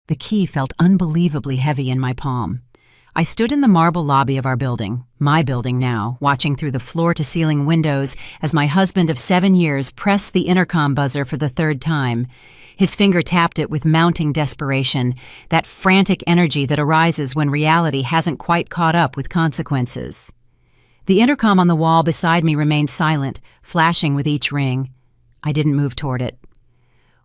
The key felt unbelievably heavy in my palm. I stood in the marble lobby of our building, my building now, watching through the floor-to-ceiling windows as my husband of 7 years pressed the intercom buzzer for the third time. His finger tapped it with mounting desperation, that frantic energy that arises when reality hasn't quite caught up with consequences. The intercom on the wall beside me remained silent, flashing with each ring. I didn't move toward it.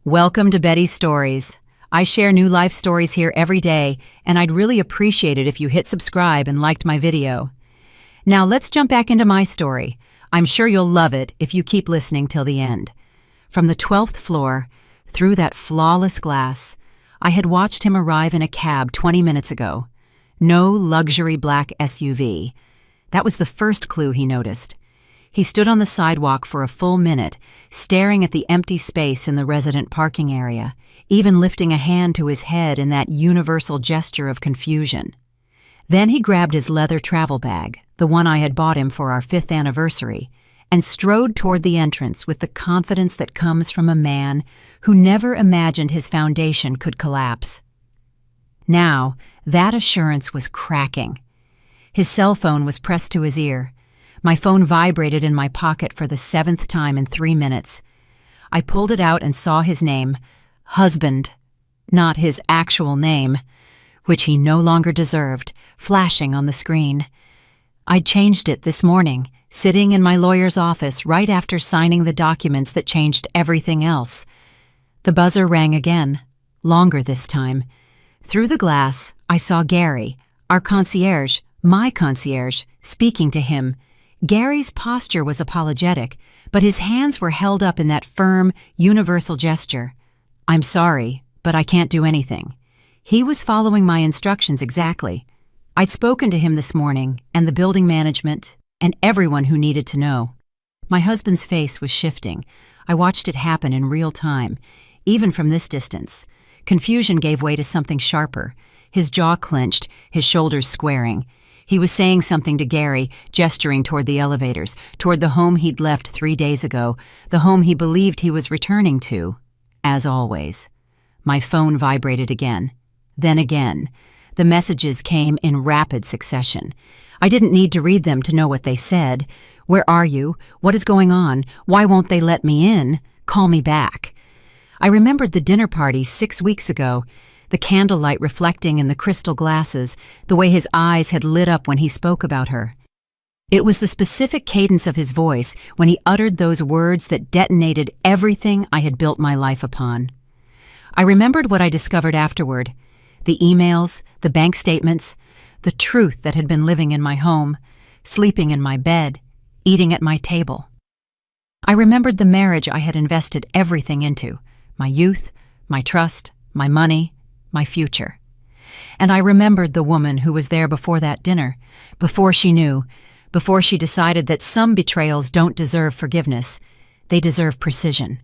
"Welcome to Betty's Stories. I share new life stories here every day, and I'd really appreciate it if you hit subscribe and liked my video. Now let's jump back into my story. I'm sure you'll love it if you keep listening till the end." From the 12th floor, through that flawless glass, I had watched him arrive in a cab 20 minutes ago. No luxury black SUV. That was the first clue he noticed. He stood on the sidewalk for a full minute, staring at the empty space in the resident parking area, even lifting a hand to his head in that universal gesture of confusion. Then he grabbed his leather travel bag, the one I had bought him for our 5th anniversary, and strode toward the entrance with the confidence that comes from a man who never imagined his foundation could collapse. Now, that assurance was cracking. His cell phone was pressed to his ear. My phone vibrated in my pocket for the 7th time in 3 minutes. I pulled it out and saw his name, husband, not his actual name, which he no longer deserved, flashing on the screen. I'd changed it this morning, sitting in my lawyer's office right after signing the documents that changed everything else. The buzzer rang again, longer this time. Through the glass, I saw Gary, our concierge, my concierge, speaking to him. Gary's posture was apologetic, but his hands were held up in that firm, universal gesture. "I'm sorry, but I can't do anything." He was following my instructions exactly. I'd spoken to him this morning, and the building management, and everyone who needed to know. My husband's face was shifting. I watched it happen in real time, even from this distance. Confusion gave way to something sharper. His jaw clenched, his shoulders squaring. He was saying something to Gary, gesturing toward the elevators, toward the home he'd left 3 days ago, the home he believed he was returning to, as always. My phone vibrated again. Then again. The messages came in rapid succession. I didn't need to read them to know what they said. "Where are you? What is going on? Why won't they let me in? Call me back." I remembered the dinner party 6 weeks ago, the candlelight reflecting in the crystal glasses, the way his eyes had lit up when he spoke about her. It was the specific cadence of his voice when he uttered those words that detonated everything I had built my life upon. I remembered what I discovered afterward, the emails, the bank statements, the truth that had been living in my home, sleeping in my bed, eating at my table. I remembered the marriage I had invested everything into, my youth, my trust, my money, my future. And I remembered the woman who was there before that dinner, before she knew, before she decided that some betrayals don't deserve forgiveness, they deserve precision.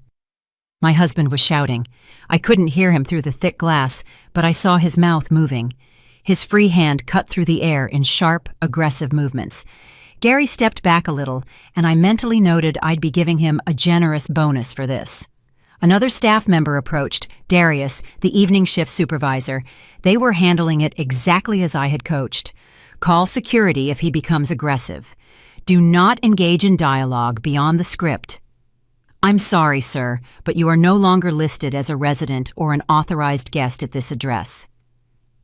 My husband was shouting. I couldn't hear him through the thick glass, but I saw his mouth moving. His free hand cut through the air in sharp, aggressive movements. Gary stepped back a little, and I mentally noted I'd be giving him a generous bonus for this. Another staff member approached, Darius, the evening shift supervisor. They were handling it exactly as I had coached. Call security if he becomes aggressive. Do not engage in dialogue beyond the script. "I'm sorry, sir, but you are no longer listed as a resident or an authorized guest at this address."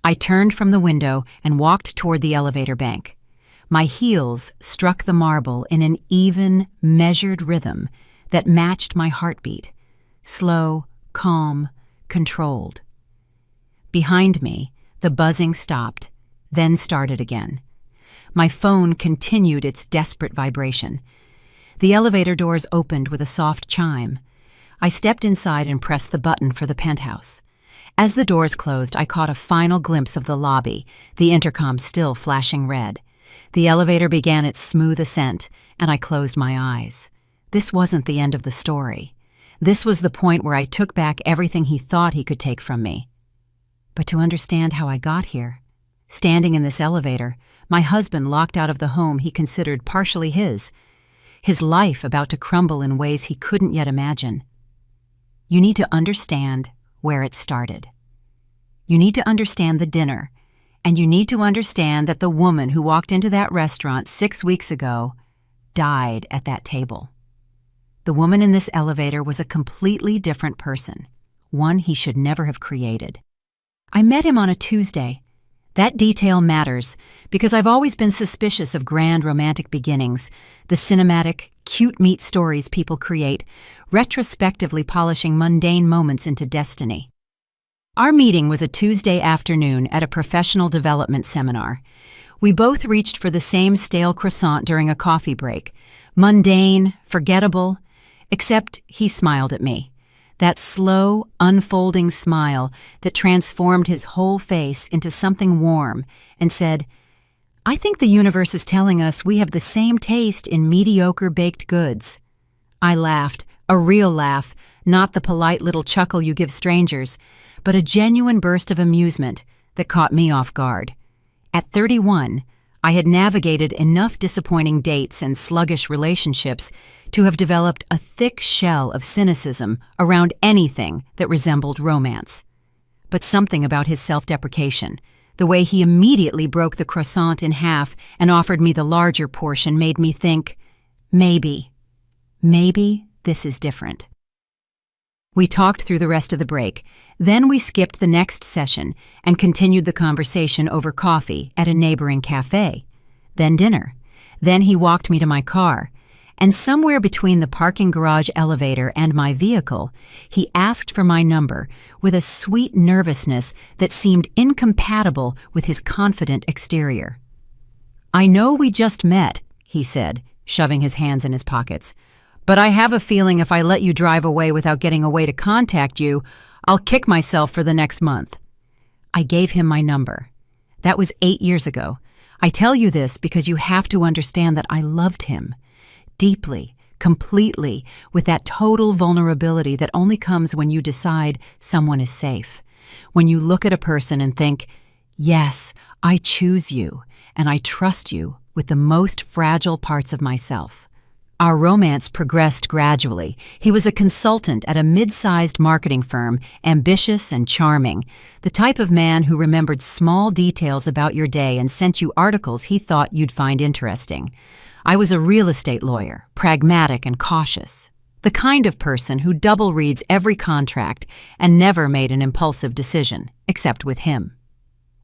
I turned from the window and walked toward the elevator bank. My heels struck the marble in an even, measured rhythm that matched my heartbeat. Slow, calm, controlled. Behind me, the buzzing stopped, then started again. My phone continued its desperate vibration. The elevator doors opened with a soft chime. I stepped inside and pressed the button for the penthouse. As the doors closed, I caught a final glimpse of the lobby, the intercom still flashing red. The elevator began its smooth ascent, and I closed my eyes. This wasn't the end of the story. This was the point where I took back everything he thought he could take from me. But to understand how I got here, standing in this elevator, my husband locked out of the home he considered partially his life about to crumble in ways he couldn't yet imagine. You need to understand where it started. You need to understand the dinner, and you need to understand that the woman who walked into that restaurant 6 weeks ago died at that table. The woman in this elevator was a completely different person, one he should never have created. I met him on a Tuesday. That detail matters because I've always been suspicious of grand romantic beginnings, the cinematic, cute meet stories people create, retrospectively polishing mundane moments into destiny. Our meeting was a Tuesday afternoon at a professional development seminar. We both reached for the same stale croissant during a coffee break. Mundane, forgettable, except he smiled at me. That slow, unfolding smile that transformed his whole face into something warm and said, "I think the universe is telling us we have the same taste in mediocre baked goods." I laughed, a real laugh, not the polite little chuckle you give strangers, but a genuine burst of amusement that caught me off guard. At 31, I had navigated enough disappointing dates and sluggish relationships to have developed a thick shell of cynicism around anything that resembled romance. But something about his self-deprecation, the way he immediately broke the croissant in half and offered me the larger portion, made me think, maybe this is different. We talked through the rest of the break. Then we skipped the next session and continued the conversation over coffee at a neighboring cafe. Then dinner. Then he walked me to my car. And somewhere between the parking garage elevator and my vehicle, he asked for my number with a sweet nervousness that seemed incompatible with his confident exterior. "I know we just met," he said, shoving his hands in his pockets. "But I have a feeling if I let you drive away without getting a way to contact you, I'll kick myself for the next month." I gave him my number. That was 8 years ago. I tell you this because you have to understand that I loved him. Deeply, completely, with that total vulnerability that only comes when you decide someone is safe. When you look at a person and think, yes, I choose you, and I trust you with the most fragile parts of myself. Our romance progressed gradually. He was a consultant at a mid-sized marketing firm, ambitious and charming, the type of man who remembered small details about your day and sent you articles he thought you'd find interesting. I was a real estate lawyer, pragmatic and cautious, the kind of person who double reads every contract and never made an impulsive decision, except with him.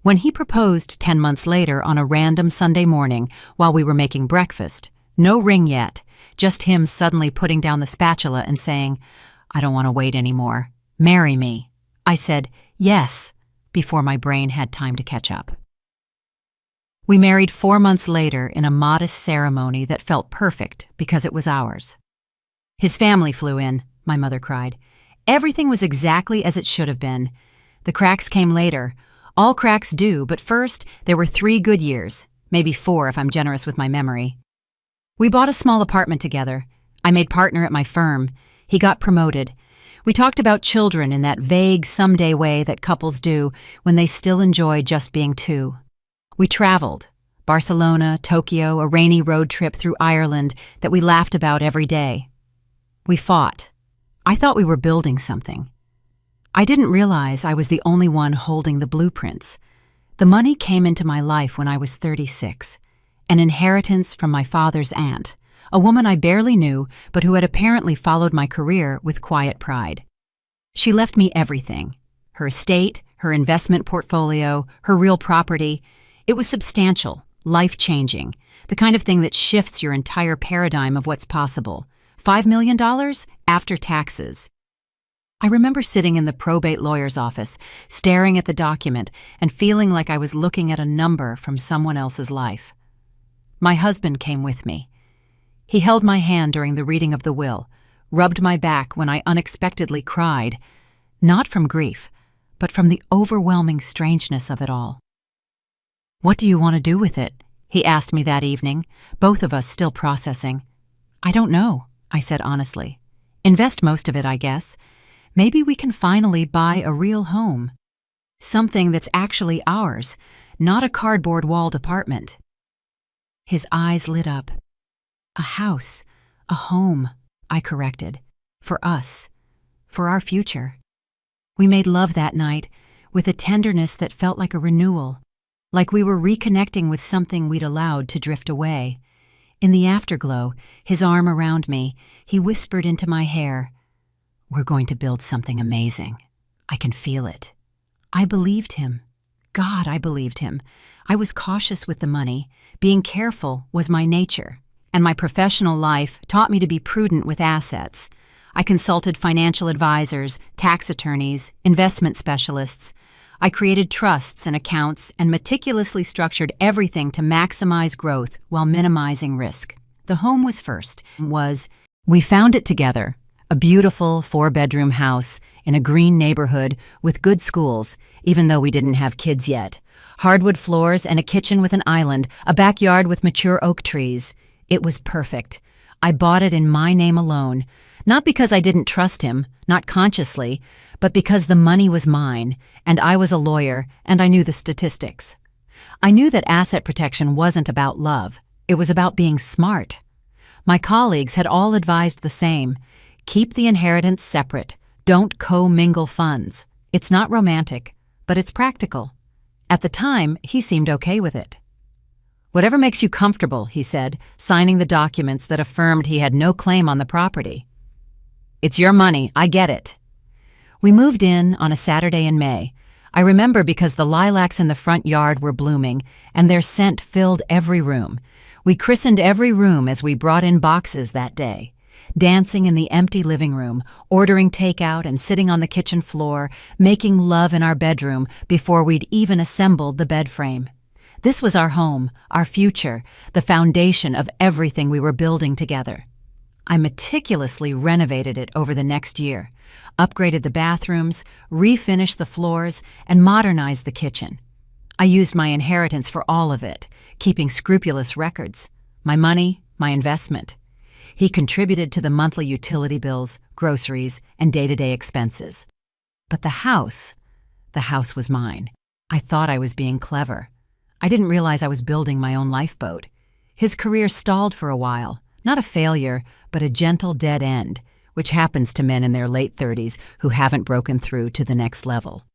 When he proposed 10 months later on a random Sunday morning while we were making breakfast, no ring yet, just him suddenly putting down the spatula and saying, "I don't want to wait anymore. Marry me." I said, "Yes," before my brain had time to catch up. We married 4 months later in a modest ceremony that felt perfect because it was ours. His family flew in, my mother cried. Everything was exactly as it should have been. The cracks came later. All cracks do, but first there were 3 good years, maybe 4 if I'm generous with my memory. We bought a small apartment together. I made partner at my firm. He got promoted. We talked about children in that vague someday way that couples do when they still enjoy just being two. We traveled. Barcelona, Tokyo, a rainy road trip through Ireland that we laughed about every day. We fought. I thought we were building something. I didn't realize I was the only one holding the blueprints. The money came into my life when I was 36. An inheritance from my father's aunt, a woman I barely knew but who had apparently followed my career with quiet pride. She left me everything: her estate, her investment portfolio, her real property. It was substantial, life-changing, the kind of thing that shifts your entire paradigm of what's possible. $5 million after taxes. I remember sitting in the probate lawyer's office, staring at the document and feeling like I was looking at a number from someone else's life. My husband came with me. He held my hand during the reading of the will, rubbed my back when I unexpectedly cried, not from grief, but from the overwhelming strangeness of it all. "What do you want to do with it?" he asked me that evening, both of us still processing. "I don't know," I said honestly. "Invest most of it, I guess. Maybe we can finally buy a real home. Something that's actually ours, not a cardboard-walled apartment." His eyes lit up. "A house, a home," I corrected. "For us. For our future." We made love that night. with a tenderness that felt like a renewal, like we were reconnecting with something we'd allowed to drift away. In the afterglow, his arm around me, he whispered into my hair, "We're going to build something amazing. I can feel it." I believed him. God, I believed him. I was cautious with the money. Being careful was my nature, and my professional life taught me to be prudent with assets. I consulted financial advisors, tax attorneys, investment specialists. I created trusts and accounts and meticulously structured everything to maximize growth while minimizing risk. The home was first. We found it together, a beautiful 4-bedroom house in a green neighborhood with good schools, even though we didn't have kids yet. Hardwood floors and a kitchen with an island, a backyard with mature oak trees. It was perfect. I bought it in my name alone, not because I didn't trust him, not consciously, but because the money was mine, and I was a lawyer, and I knew the statistics. I knew that asset protection wasn't about love. It was about being smart. My colleagues had all advised the same. Keep the inheritance separate. Don't co-mingle funds. It's not romantic, but it's practical. At the time, he seemed okay with it. "Whatever makes you comfortable," he said, signing the documents that affirmed he had no claim on the property. "It's your money, I get it." We moved in on a Saturday in May. I remember because the lilacs in the front yard were blooming, and their scent filled every room. We christened every room as we brought in boxes that day. Dancing in the empty living room, ordering takeout and sitting on the kitchen floor, making love in our bedroom before we'd even assembled the bed frame. This was our home, our future, the foundation of everything we were building together. I meticulously renovated it over the next year, upgraded the bathrooms, refinished the floors, and modernized the kitchen. I used my inheritance for all of it, keeping scrupulous records. My money, my investment. He contributed to the monthly utility bills, groceries, and day-to-day expenses. But the house was mine. I thought I was being clever. I didn't realize I was building my own lifeboat. His career stalled for a while, not a failure, but a gentle dead end, which happens to men in their late 30s who haven't broken through to the next level.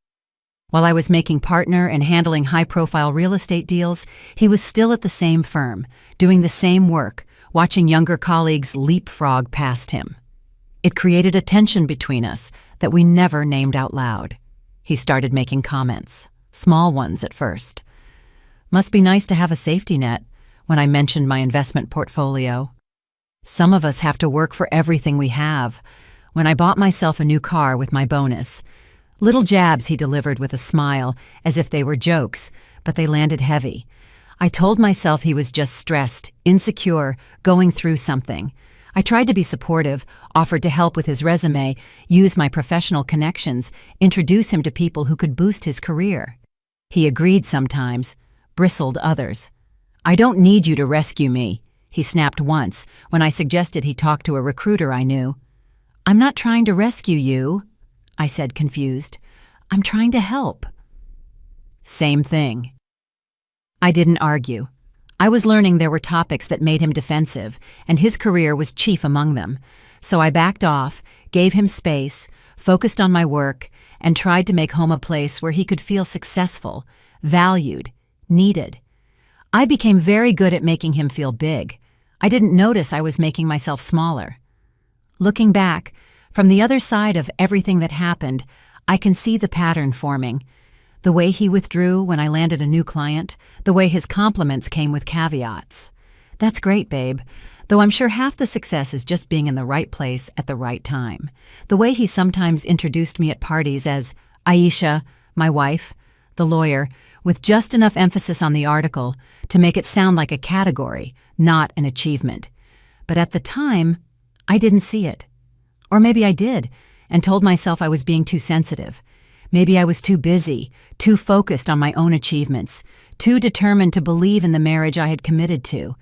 While I was making partner and handling high-profile real estate deals, he was still at the same firm, doing the same work, watching younger colleagues leapfrog past him. It created a tension between us that we never named out loud. He started making comments, small ones at first. "Must be nice to have a safety net," when I mentioned my investment portfolio. "Some of us have to work for everything we have," when I bought myself a new car with my bonus. Little jabs he delivered with a smile, as if they were jokes, but they landed heavy. I told myself he was just stressed, insecure, going through something. I tried to be supportive, offered to help with his resume, use my professional connections, introduce him to people who could boost his career. He agreed sometimes, bristled others. "I don't need you to rescue me," he snapped once when I suggested he talk to a recruiter I knew. "I'm not trying to rescue you," I said, confused. "I'm trying to help." Same thing. I didn't argue. I was learning there were topics that made him defensive, and his career was chief among them. So I backed off, gave him space, focused on my work, and tried to make home a place where he could feel successful, valued, needed. I became very good at making him feel big. I didn't notice I was making myself smaller. Looking back, from the other side of everything that happened, I can see the pattern forming. The way he withdrew when I landed a new client, the way his compliments came with caveats. "That's great, babe," though I'm sure half the success is just being in the right place at the right time. The way he sometimes introduced me at parties as Aisha, my wife, the lawyer, with just enough emphasis on the article to make it sound like a category, not an achievement. But at the time, I didn't see it. Or maybe I did, and told myself I was being too sensitive. Maybe I was too busy, too focused on my own achievements, too determined to believe in the marriage I had committed to.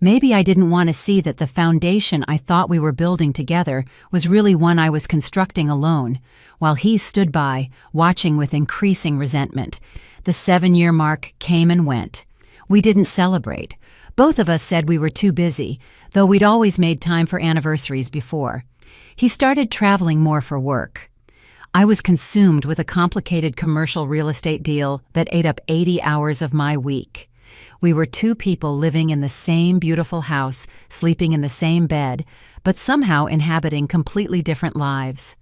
Maybe I didn't want to see that the foundation I thought we were building together was really one I was constructing alone, while he stood by, watching with increasing resentment. The 7-year mark came and went. We didn't celebrate. Both of us said we were too busy, though we'd always made time for anniversaries before. He started traveling more for work. I was consumed with a complicated commercial real estate deal that ate up 80 hours of my week. We were two people living in the same beautiful house, sleeping in the same bed, but somehow inhabiting completely different lives.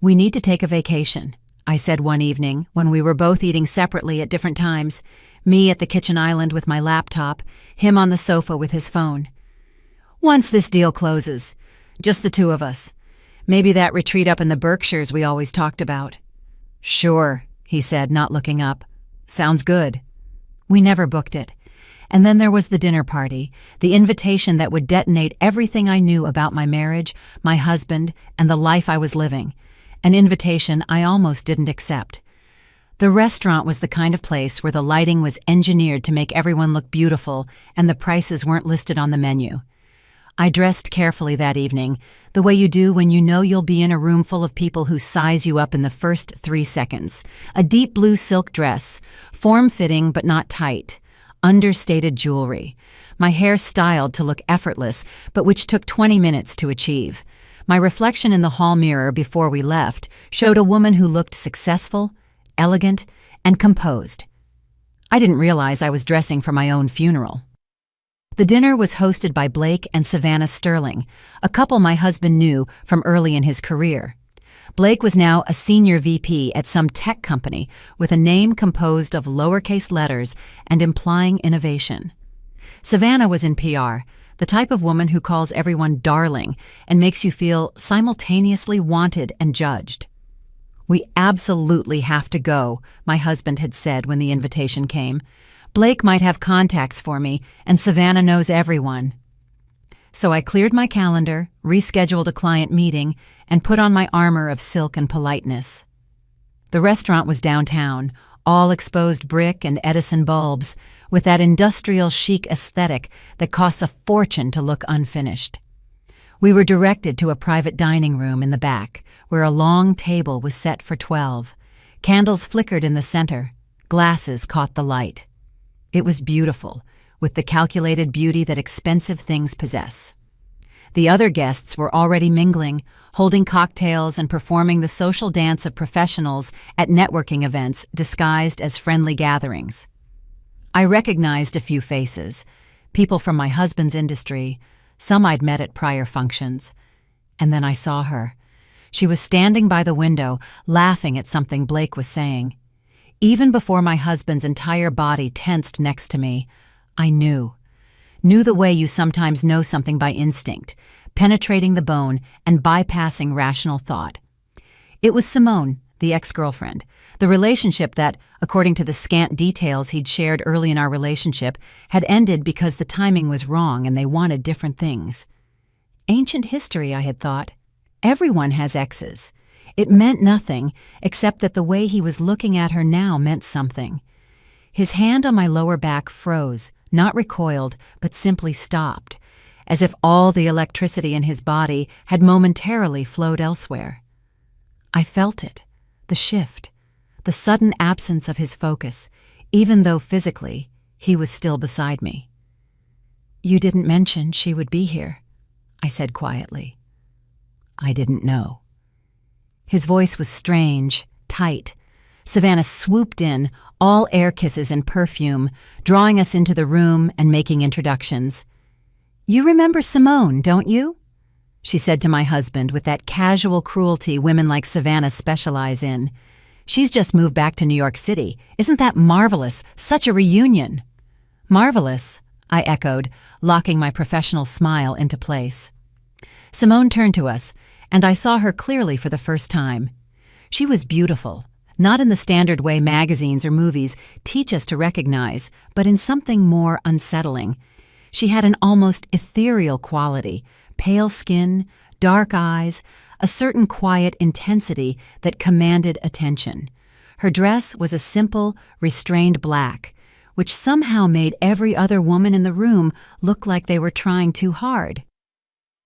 "We need to take a vacation," I said one evening when we were both eating separately at different times, me at the kitchen island with my laptop, him on the sofa with his phone. "Once this deal closes. Just the two of us. Maybe that retreat up in the Berkshires we always talked about." "Sure," he said, not looking up. "Sounds good." We never booked it. And then there was the dinner party, the invitation that would detonate everything I knew about my marriage, my husband, and the life I was living. An invitation I almost didn't accept. The restaurant was the kind of place where the lighting was engineered to make everyone look beautiful and the prices weren't listed on the menu. I dressed carefully that evening, the way you do when you know you'll be in a room full of people who size you up in the first 3 seconds. A deep blue silk dress, form-fitting but not tight, understated jewelry, my hair styled to look effortless, but which took 20 minutes to achieve. My reflection in the hall mirror before we left showed a woman who looked successful, elegant, and composed. I didn't realize I was dressing for my own funeral. The dinner was hosted by Blake and Savannah Sterling, a couple my husband knew from early in his career. Blake was now a senior VP at some tech company with a name composed of lowercase letters and implying innovation. Savannah was in PR, the type of woman who calls everyone darling and makes you feel simultaneously wanted and judged. "We absolutely have to go," my husband had said when the invitation came. "Blake might have contacts for me, and Savannah knows everyone." So I cleared my calendar, rescheduled a client meeting, and put on my armor of silk and politeness. The restaurant was downtown, all exposed brick and Edison bulbs, with that industrial chic aesthetic that costs a fortune to look unfinished. We were directed to a private dining room in the back, where a long table was set for 12. Candles flickered in the center. Glasses caught the light. It was beautiful, with the calculated beauty that expensive things possess. The other guests were already mingling, holding cocktails and performing the social dance of professionals at networking events disguised as friendly gatherings. I recognized a few faces, people from my husband's industry, some I'd met at prior functions. And then I saw her. She was standing by the window, laughing at something Blake was saying. Even before my husband's entire body tensed next to me, I knew the way you sometimes know something by instinct, penetrating the bone and bypassing rational thought. It was Simone, the ex-girlfriend, the relationship that, according to the scant details he'd shared early in our relationship, had ended because the timing was wrong and they wanted different things. Ancient history, I had thought. Everyone has exes. It meant nothing, except that the way he was looking at her now meant something. His hand on my lower back froze, not recoiled, but simply stopped, as if all the electricity in his body had momentarily flowed elsewhere. I felt it, the shift, the sudden absence of his focus, even though physically he was still beside me. "You didn't mention she would be here," I said quietly. "I didn't know." His voice was strange, tight. Savannah swooped in, all air kisses and perfume, drawing us into the room and making introductions. "You remember Simone, don't you?" she said to my husband with that casual cruelty women like Savannah specialize in. "She's just moved back to New York City. Isn't that marvelous? Such a reunion." "Marvelous," I echoed, locking my professional smile into place. Simone turned to us, and I saw her clearly for the first time. She was beautiful, not in the standard way magazines or movies teach us to recognize, but in something more unsettling. She had an almost ethereal quality, pale skin, dark eyes, a certain quiet intensity that commanded attention. Her dress was a simple, restrained black, which somehow made every other woman in the room look like they were trying too hard.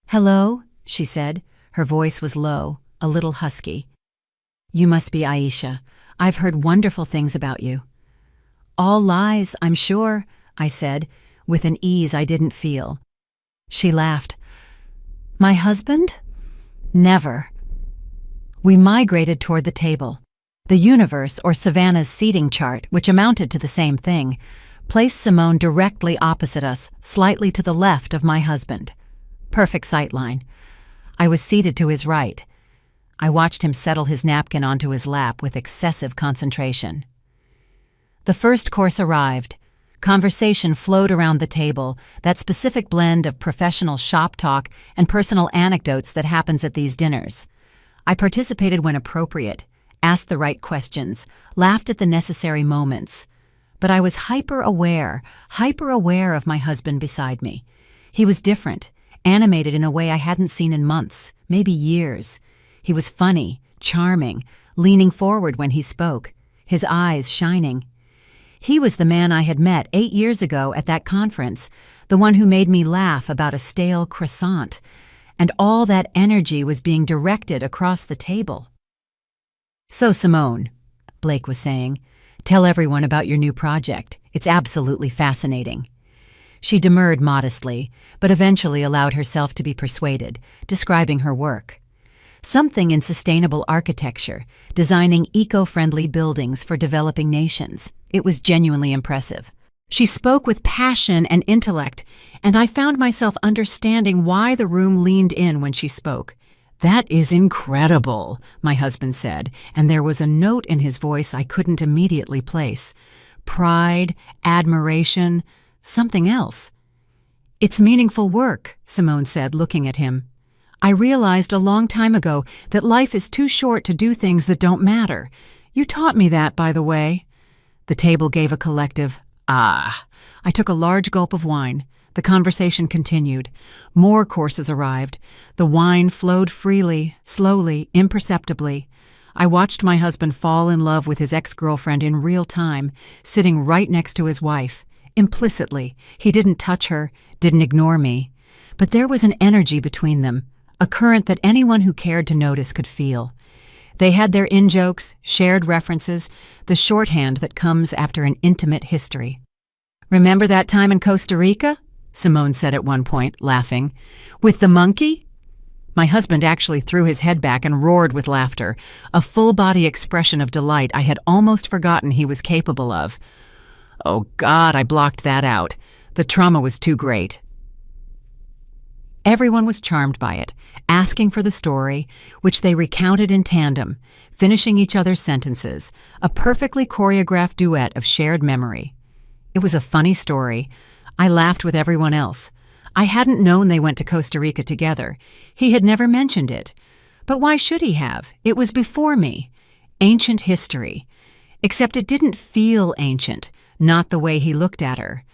"Hello," she said. Her voice was low, a little husky. "You must be Aisha. I've heard wonderful things about you." "All lies, I'm sure," I said, with an ease I didn't feel. She laughed. "My husband? Never." We migrated toward the table. The universe, or Savannah's seating chart, which amounted to the same thing, placed Simone directly opposite us, slightly to the left of my husband. Perfect sightline. I was seated to his right. I watched him settle his napkin onto his lap with excessive concentration. The first course arrived. Conversation flowed around the table, that specific blend of professional shop talk and personal anecdotes that happens at these dinners. I participated when appropriate, asked the right questions, laughed at the necessary moments. But I was hyper-aware of my husband beside me. He was different, animated in a way I hadn't seen in months, maybe years. He was funny, charming, leaning forward when he spoke, his eyes shining. He was the man I had met 8 years ago at that conference, the one who made me laugh about a stale croissant, and all that energy was being directed across the table. "So, Simone," Blake was saying, "tell everyone about your new project. It's absolutely fascinating." She demurred modestly, but eventually allowed herself to be persuaded, describing her work. Something in sustainable architecture, designing eco-friendly buildings for developing nations. It was genuinely impressive. She spoke with passion and intellect, and I found myself understanding why the room leaned in when she spoke. "That is incredible," my husband said, and there was a note in his voice I couldn't immediately place. Pride, admiration, something else. "It's meaningful work," Simone said, looking at him. "I realized a long time ago that life is too short to do things that don't matter. You taught me that, by the way." The table gave a collective, "Ah." I took a large gulp of wine. The conversation continued. More courses arrived. The wine flowed freely, slowly, imperceptibly. I watched my husband fall in love with his ex-girlfriend in real time, sitting right next to his wife. Implicitly, he didn't touch her, didn't ignore me. But there was an energy between them, a current that anyone who cared to notice could feel. They had their in-jokes, shared references, the shorthand that comes after an intimate history. "Remember that time in Costa Rica?" Simone said at one point, laughing. "With the monkey?" My husband actually threw his head back and roared with laughter, a full-body expression of delight I had almost forgotten he was capable of. "Oh God," I blocked that out. The trauma was too great. Everyone was charmed by it, asking for the story, which they recounted in tandem, finishing each other's sentences, a perfectly choreographed duet of shared memory. It was a funny story. I laughed with everyone else. I hadn't known they went to Costa Rica together. He had never mentioned it. But why should he have? It was before me. Ancient history. Except it didn't feel ancient, not the way he looked at her.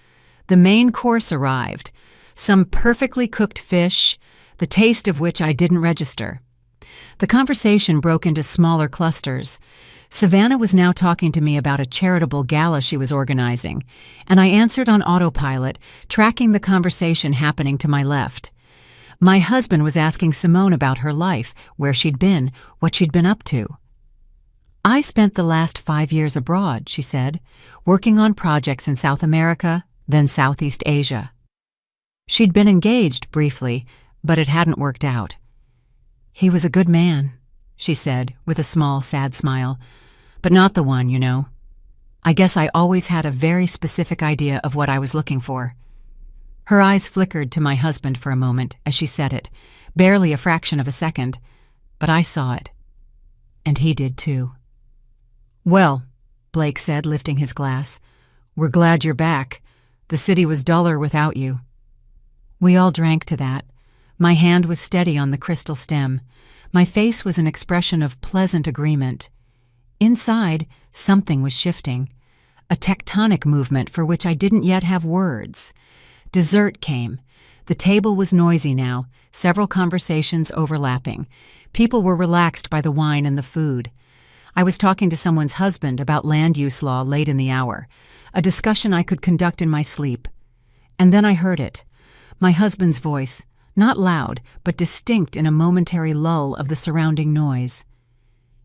The main course arrived. Some perfectly cooked fish, the taste of which I didn't register. The conversation broke into smaller clusters. Savannah was now talking to me about a charitable gala she was organizing, and I answered on autopilot, tracking the conversation happening to my left. My husband was asking Simone about her life, where she'd been, what she'd been up to. "I spent the last 5 years abroad," she said, "working on projects in South America, then Southeast Asia." She'd been engaged briefly, but it hadn't worked out. "He was a good man," she said, with a small, sad smile, "but not the one, you know. I guess I always had a very specific idea of what I was looking for." Her eyes flickered to my husband for a moment as she said it, barely a fraction of a second, but I saw it. And he did too. "Well," Blake said, lifting his glass, "we're glad you're back. The city was duller without you." We all drank to that. My hand was steady on the crystal stem. My face was an expression of pleasant agreement. Inside, something was shifting. A tectonic movement for which I didn't yet have words. Dessert came. The table was noisy now, several conversations overlapping. People were relaxed by the wine and the food. I was talking to someone's husband about land use law late in the hour, a discussion I could conduct in my sleep. And then I heard it. My husband's voice, not loud, but distinct in a momentary lull of the surrounding noise.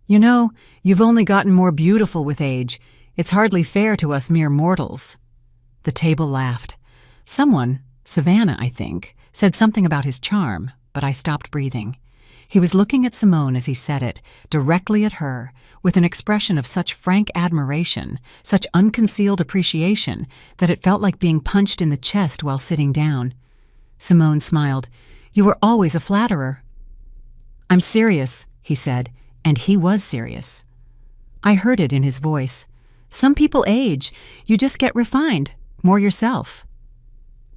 "You know, you've only gotten more beautiful with age. It's hardly fair to us mere mortals." The table laughed. Someone, Savannah, I think, said something about his charm, but I stopped breathing. He was looking at Simone as he said it, directly at her, with an expression of such frank admiration, such unconcealed appreciation, that it felt like being punched in the chest while sitting down. Simone smiled. "You were always a flatterer." "I'm serious," he said, and he was serious. I heard it in his voice. "Some people age. You just get refined, more yourself."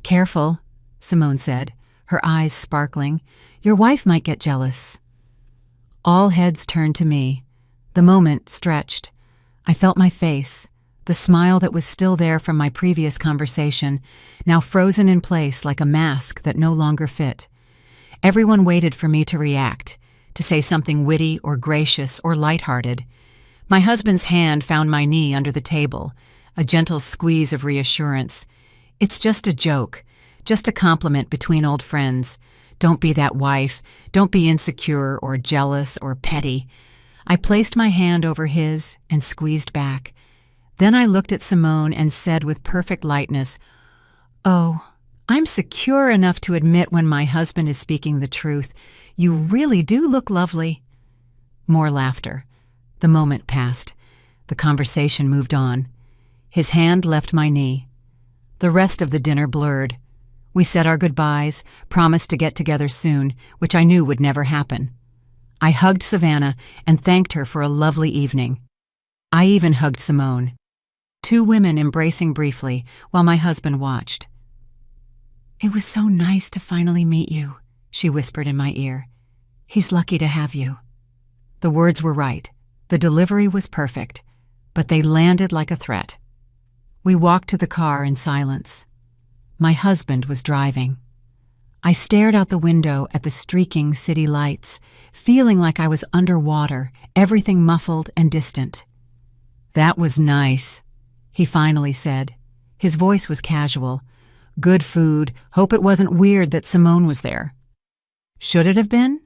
"Careful," Simone said, her eyes sparkling. "Your wife might get jealous." All heads turned to me. The moment stretched. I felt my face, the smile that was still there from my previous conversation, now frozen in place like a mask that no longer fit. Everyone waited for me to react, to say something witty or gracious or light-hearted. My husband's hand found my knee under the table, a gentle squeeze of reassurance. "It's just a joke, just a compliment between old friends. Don't be that wife. Don't be insecure or jealous or petty." I placed my hand over his and squeezed back. Then I looked at Simone and said with perfect lightness, "Oh, I'm secure enough to admit when my husband is speaking the truth. You really do look lovely." More laughter. The moment passed. The conversation moved on. His hand left my knee. The rest of the dinner blurred. We said our goodbyes, promised to get together soon, which I knew would never happen. I hugged Savannah and thanked her for a lovely evening. I even hugged Simone. Two women embracing briefly while my husband watched. "It was so nice to finally meet you," she whispered in my ear. "He's lucky to have you." The words were right. The delivery was perfect, but they landed like a threat. We walked to the car in silence. My husband was driving. I stared out the window at the streaking city lights, feeling like I was underwater, everything muffled and distant. "That was nice," he finally said. His voice was casual. "Good food. Hope it wasn't weird that Simone was there." "Should it have been?"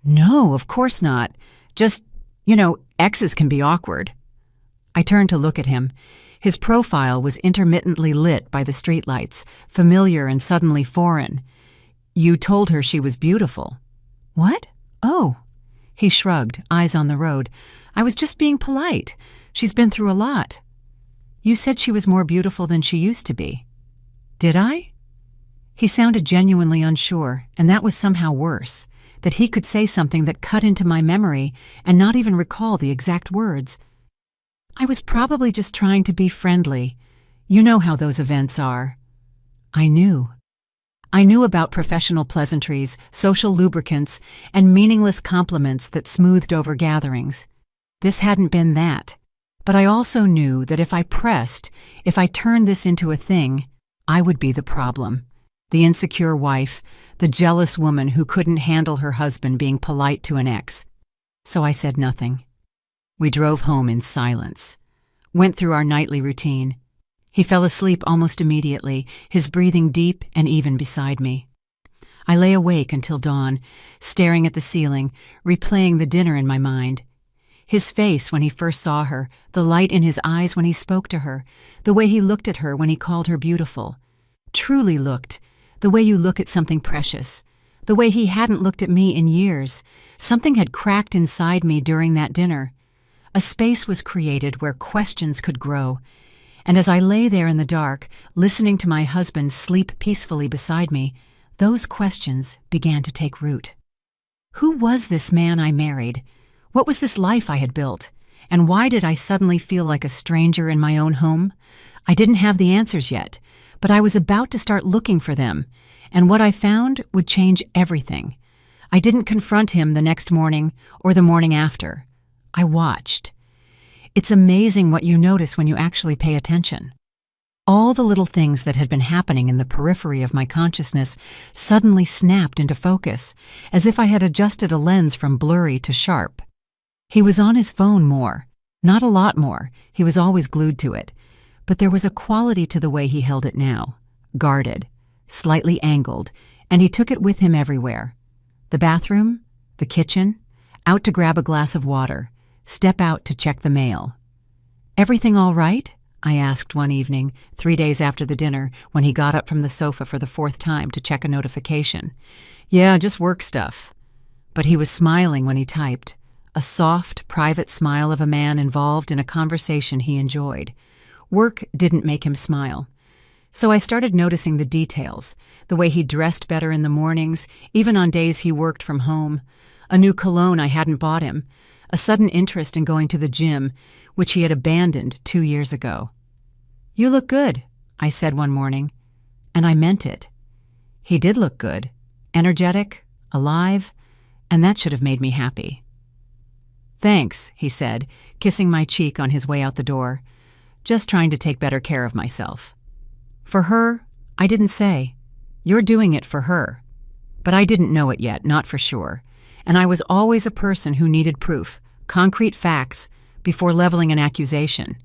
"No, of course not. Just, exes can be awkward." I turned to look at him. His profile was intermittently lit by the streetlights, familiar and suddenly foreign. "You told her she was beautiful." "What? Oh." He shrugged, eyes on the road. "I was just being polite. She's been through a lot." "You said she was more beautiful than she used to be." "Did I?" He sounded genuinely unsure, and that was somehow worse, that he could say something that cut into my memory and not even recall the exact words. "I was probably just trying to be friendly. You know how those events are." I knew. I knew about professional pleasantries, social lubricants, and meaningless compliments that smoothed over gatherings. This hadn't been that. But I also knew that if I pressed, if I turned this into a thing, I would be the problem. The insecure wife, the jealous woman who couldn't handle her husband being polite to an ex. So I said nothing. We drove home in silence, went through our nightly routine. He fell asleep almost immediately, his breathing deep and even beside me. I lay awake until dawn, staring at the ceiling, replaying the dinner in my mind. His face when he first saw her, the light in his eyes when he spoke to her, the way he looked at her when he called her beautiful. Truly looked, the way you look at something precious. The way he hadn't looked at me in years. Something had cracked inside me during that dinner. A space was created where questions could grow. And as I lay there in the dark, listening to my husband sleep peacefully beside me, those questions began to take root. Who was this man I married? What was this life I had built? And why did I suddenly feel like a stranger in my own home? I didn't have the answers yet, but I was about to start looking for them, and what I found would change everything. I didn't confront him the next morning or the morning after. I watched. It's amazing what you notice when you actually pay attention. All the little things that had been happening in the periphery of my consciousness suddenly snapped into focus, as if I had adjusted a lens from blurry to sharp. He was on his phone more. Not a lot more. He was always glued to it. But there was a quality to the way he held it now. Guarded, slightly angled, and he took it with him everywhere. The bathroom, the kitchen, out to grab a glass of water, step out to check the mail. "Everything all right?" I asked one evening, 3 days after the dinner, when he got up from the sofa for the 4th time to check a notification. "Yeah, just work stuff." But he was smiling when he typed, a soft, private smile of a man involved in a conversation he enjoyed. Work didn't make him smile. So I started noticing the details, the way he dressed better in the mornings, even on days he worked from home, a new cologne I hadn't bought him, a sudden interest in going to the gym, which he had abandoned 2 years ago. "You look good," I said one morning, and I meant it. He did look good, energetic, alive, and that should have made me happy. "Thanks," he said, kissing my cheek on his way out the door. "Just trying to take better care of myself." For her, I didn't say. You're doing it for her. But I didn't know it yet, not for sure. And I was always a person who needed proof, concrete facts, before leveling an accusation.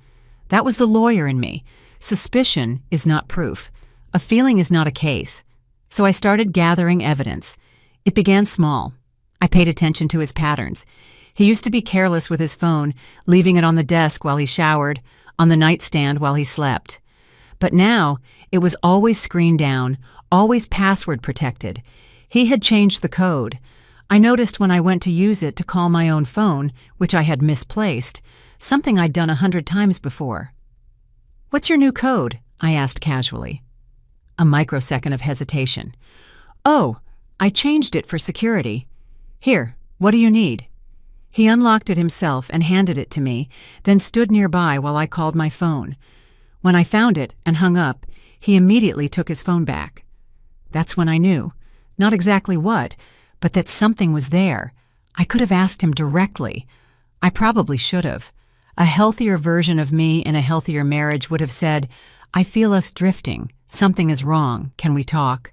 That was the lawyer in me. Suspicion is not proof. A feeling is not a case. So I started gathering evidence. It began small. I paid attention to his patterns. He used to be careless with his phone, leaving it on the desk while he showered, on the nightstand while he slept. But now, it was always screened down, always password protected. He had changed the code. I noticed when I went to use it to call my own phone, which I had misplaced, something I'd done 100 times before. "What's your new code?" I asked casually. A microsecond of hesitation. "Oh, I changed it for security. Here, what do you need?" He unlocked it himself and handed it to me, then stood nearby while I called my phone. When I found it and hung up, he immediately took his phone back. That's when I knew. Not exactly what, but that something was there. I could have asked him directly. I probably should have. A healthier version of me in a healthier marriage would have said, "I feel us drifting. Something is wrong. Can we talk?"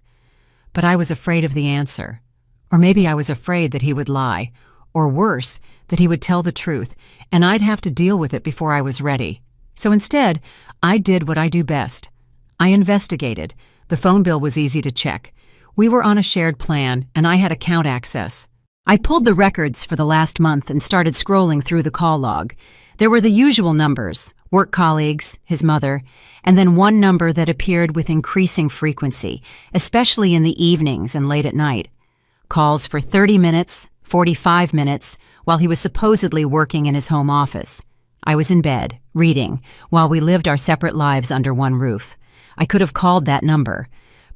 But I was afraid of the answer. Or maybe I was afraid that he would lie. Or worse, that he would tell the truth, and I'd have to deal with it before I was ready. So instead, I did what I do best. I investigated. The phone bill was easy to check. We were on a shared plan, and I had account access. I pulled the records for the last month and started scrolling through the call log. There were the usual numbers, work colleagues, his mother, and then one number that appeared with increasing frequency, especially in the evenings and late at night. Calls for 30 minutes, 45 minutes, while he was supposedly working in his home office. I was in bed, reading, while we lived our separate lives under one roof. I could have called that number.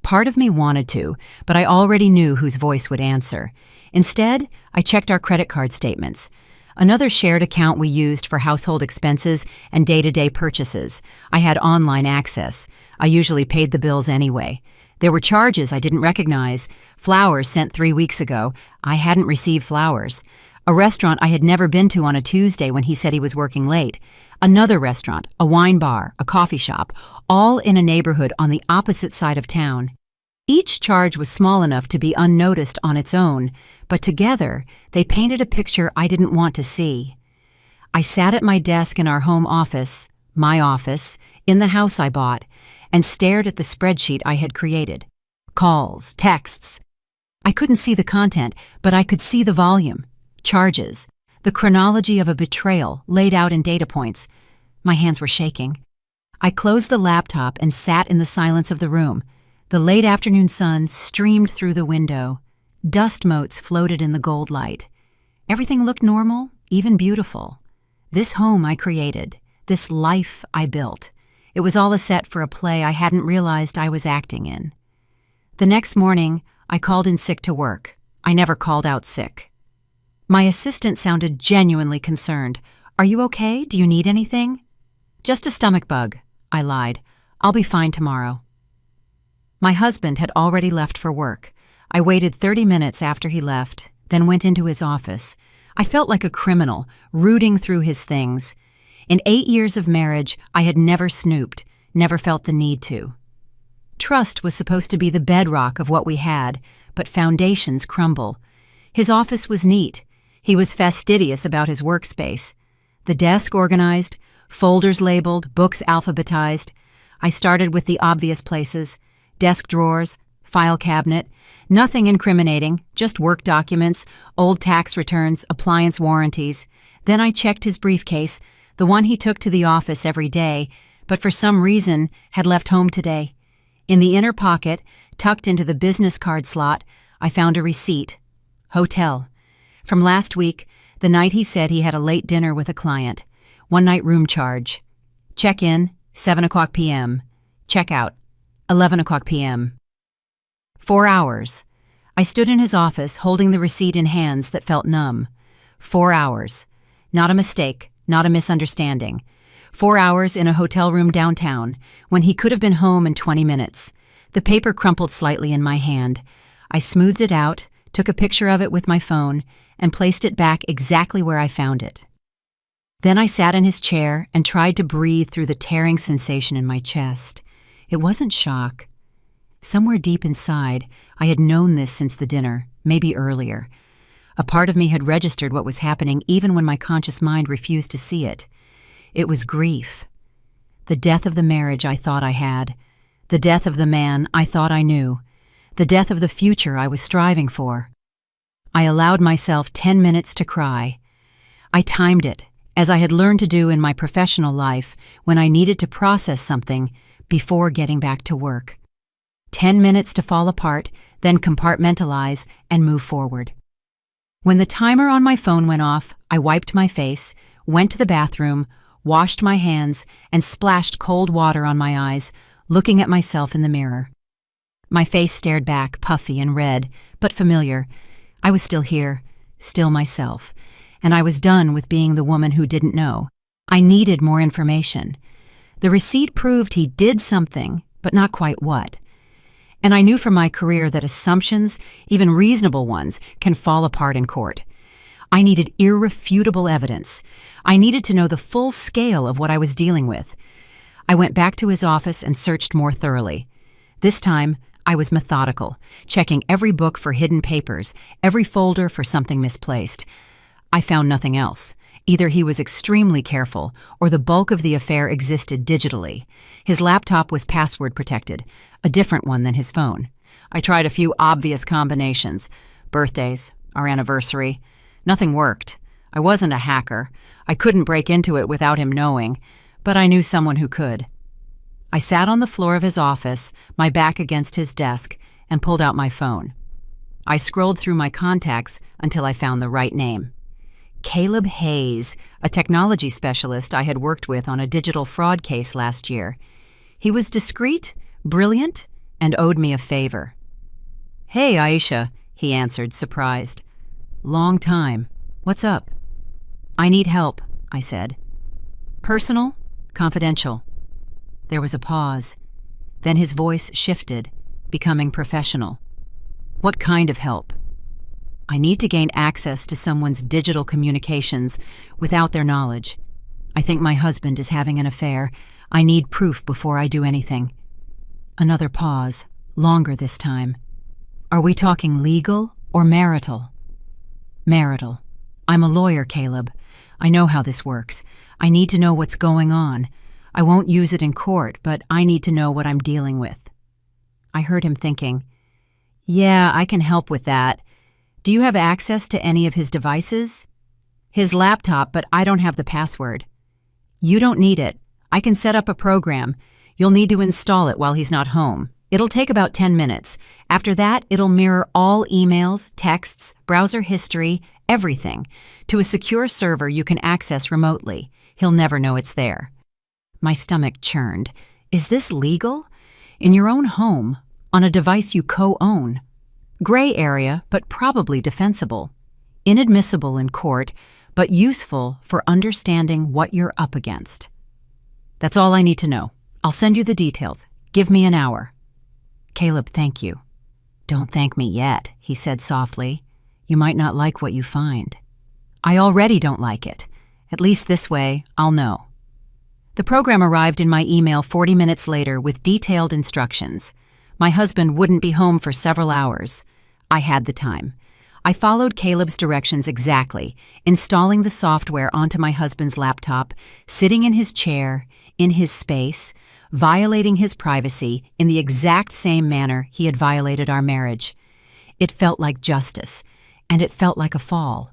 Part of me wanted to, but I already knew whose voice would answer. Instead, I checked our credit card statements. Another shared account we used for household expenses and day-to-day purchases. I had online access. I usually paid the bills anyway. There were charges I didn't recognize. Flowers sent 3 weeks ago. I hadn't received flowers. A restaurant I had never been to on a Tuesday when he said he was working late. Another restaurant, a wine bar, a coffee shop, all in a neighborhood on the opposite side of town. Each charge was small enough to be unnoticed on its own, but together they painted a picture I didn't want to see. I sat at my desk in our home office, my office, in the house I bought, and stared at the spreadsheet I had created. Calls, texts. I couldn't see the content, but I could see the volume. Charges, the chronology of a betrayal laid out in data points. My hands were shaking. I closed the laptop and sat in the silence of the room. The late afternoon sun streamed through the window. Dust motes floated in the gold light. Everything looked normal, even beautiful. This home I created, this life I built. It was all a set for a play I hadn't realized I was acting in. The next morning, I called in sick to work. I never called out sick. My assistant sounded genuinely concerned. "Are you okay? Do you need anything?" "Just a stomach bug," I lied. "I'll be fine tomorrow." My husband had already left for work. I waited 30 minutes after he left, then went into his office. I felt like a criminal, rooting through his things. In 8 years of marriage, I had never snooped, never felt the need to. Trust was supposed to be the bedrock of what we had, but foundations crumble. His office was neat. He was fastidious about his workspace. The desk organized, folders labeled, books alphabetized. I started with the obvious places: desk drawers, file cabinet, nothing incriminating, just work documents, old tax returns, appliance warranties. Then I checked his briefcase, the one he took to the office every day, but for some reason had left home today. In the inner pocket, tucked into the business card slot, I found a receipt. Hotel. From last week, the night he said he had a late dinner with a client. 1-night room charge. Check-in, 7 o'clock p.m. Check-out, 11 o'clock p.m. 4 hours. I stood in his office holding the receipt in hands that felt numb. 4 hours. Not a mistake, not a misunderstanding. 4 hours in a hotel room downtown, when he could have been home in 20 minutes. The paper crumpled slightly in my hand. I smoothed it out, took a picture of it with my phone, and placed it back exactly where I found it. Then I sat in his chair and tried to breathe through the tearing sensation in my chest. It wasn't shock. Somewhere deep inside, I had known this since the dinner, maybe earlier. A part of me had registered what was happening even when my conscious mind refused to see it. It was grief. The death of the marriage I thought I had. The death of the man I thought I knew. The death of the future I was striving for. I allowed myself 10 minutes to cry. I timed it, as I had learned to do in my professional life when I needed to process something before getting back to work. 10 minutes to fall apart, then compartmentalize and move forward. When the timer on my phone went off, I wiped my face, went to the bathroom, washed my hands, and splashed cold water on my eyes, looking at myself in the mirror. My face stared back, puffy and red, but familiar. I was still here, still myself, and I was done with being the woman who didn't know. I needed more information. The receipt proved he did something, but not quite what. And I knew from my career that assumptions, even reasonable ones, can fall apart in court. I needed irrefutable evidence. I needed to know the full scale of what I was dealing with. I went back to his office and searched more thoroughly. This time, I was methodical, checking every book for hidden papers, every folder for something misplaced. I found nothing else. Either he was extremely careful, or the bulk of the affair existed digitally. His laptop was password protected, a different one than his phone. I tried a few obvious combinations. Birthdays, our anniversary. Nothing worked. I wasn't a hacker. I couldn't break into it without him knowing, but I knew someone who could. I sat on the floor of his office, my back against his desk, and pulled out my phone. I scrolled through my contacts until I found the right name. Caleb Hayes, a technology specialist I had worked with on a digital fraud case last year. He was discreet, brilliant, and owed me a favor. "Hey, Aisha," he answered, surprised. "Long time. What's up?" "I need help," I said. "Personal? Confidential?" There was a pause. Then his voice shifted, becoming professional. "What kind of help?" "I need to gain access to someone's digital communications without their knowledge. I think my husband is having an affair. I need proof before I do anything." Another pause, longer this time. "Are we talking legal or marital?" "Marital. I'm a lawyer, Caleb. I know how this works. I need to know what's going on. I won't use it in court, but I need to know what I'm dealing with." I heard him thinking, "Yeah, I can help with that. Do you have access to any of his devices?" "His laptop, but I don't have the password." "You don't need it. I can set up a program. You'll need to install it while he's not home. It'll take about 10 minutes. After that, it'll mirror all emails, texts, browser history, everything, to a secure server you can access remotely. He'll never know it's there." My stomach churned. Is this legal? In your own home, on a device you co-own. Gray area, but probably defensible. Inadmissible in court, but useful for understanding what you're up against. "That's all I need to know. I'll send you the details. Give me an hour." "Caleb, thank you." "Don't thank me yet," he said softly. "You might not like what you find." "I already don't like it. At least this way, I'll know." The program arrived in my email 40 minutes later with detailed instructions. My husband wouldn't be home for several hours. I had the time. I followed Caleb's directions exactly, installing the software onto my husband's laptop, sitting in his chair, in his space, violating his privacy in the exact same manner he had violated our marriage. It felt like justice, and it felt like a fall.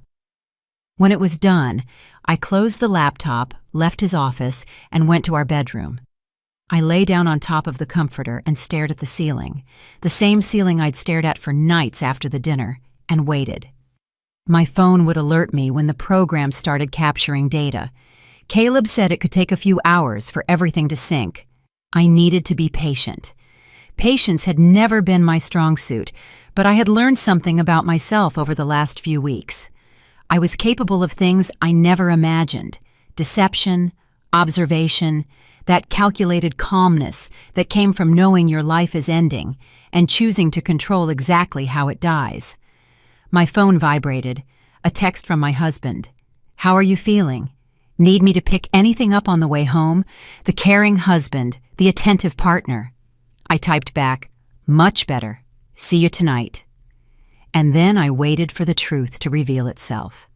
When it was done, I closed the laptop, left his office, and went to our bedroom. I lay down on top of the comforter and stared at the ceiling, the same ceiling I'd stared at for nights after the dinner, and waited. My phone would alert me when the program started capturing data. Caleb said it could take a few hours for everything to sync. I needed to be patient. Patience had never been my strong suit, but I had learned something about myself over the last few weeks. I was capable of things I never imagined: deception, observation, that calculated calmness that came from knowing your life is ending and choosing to control exactly how it dies. My phone vibrated. A text from my husband. "How are you feeling? Need me to pick anything up on the way home?" The caring husband, the attentive partner. I typed back, "Much better. See you tonight." And then I waited for the truth to reveal itself.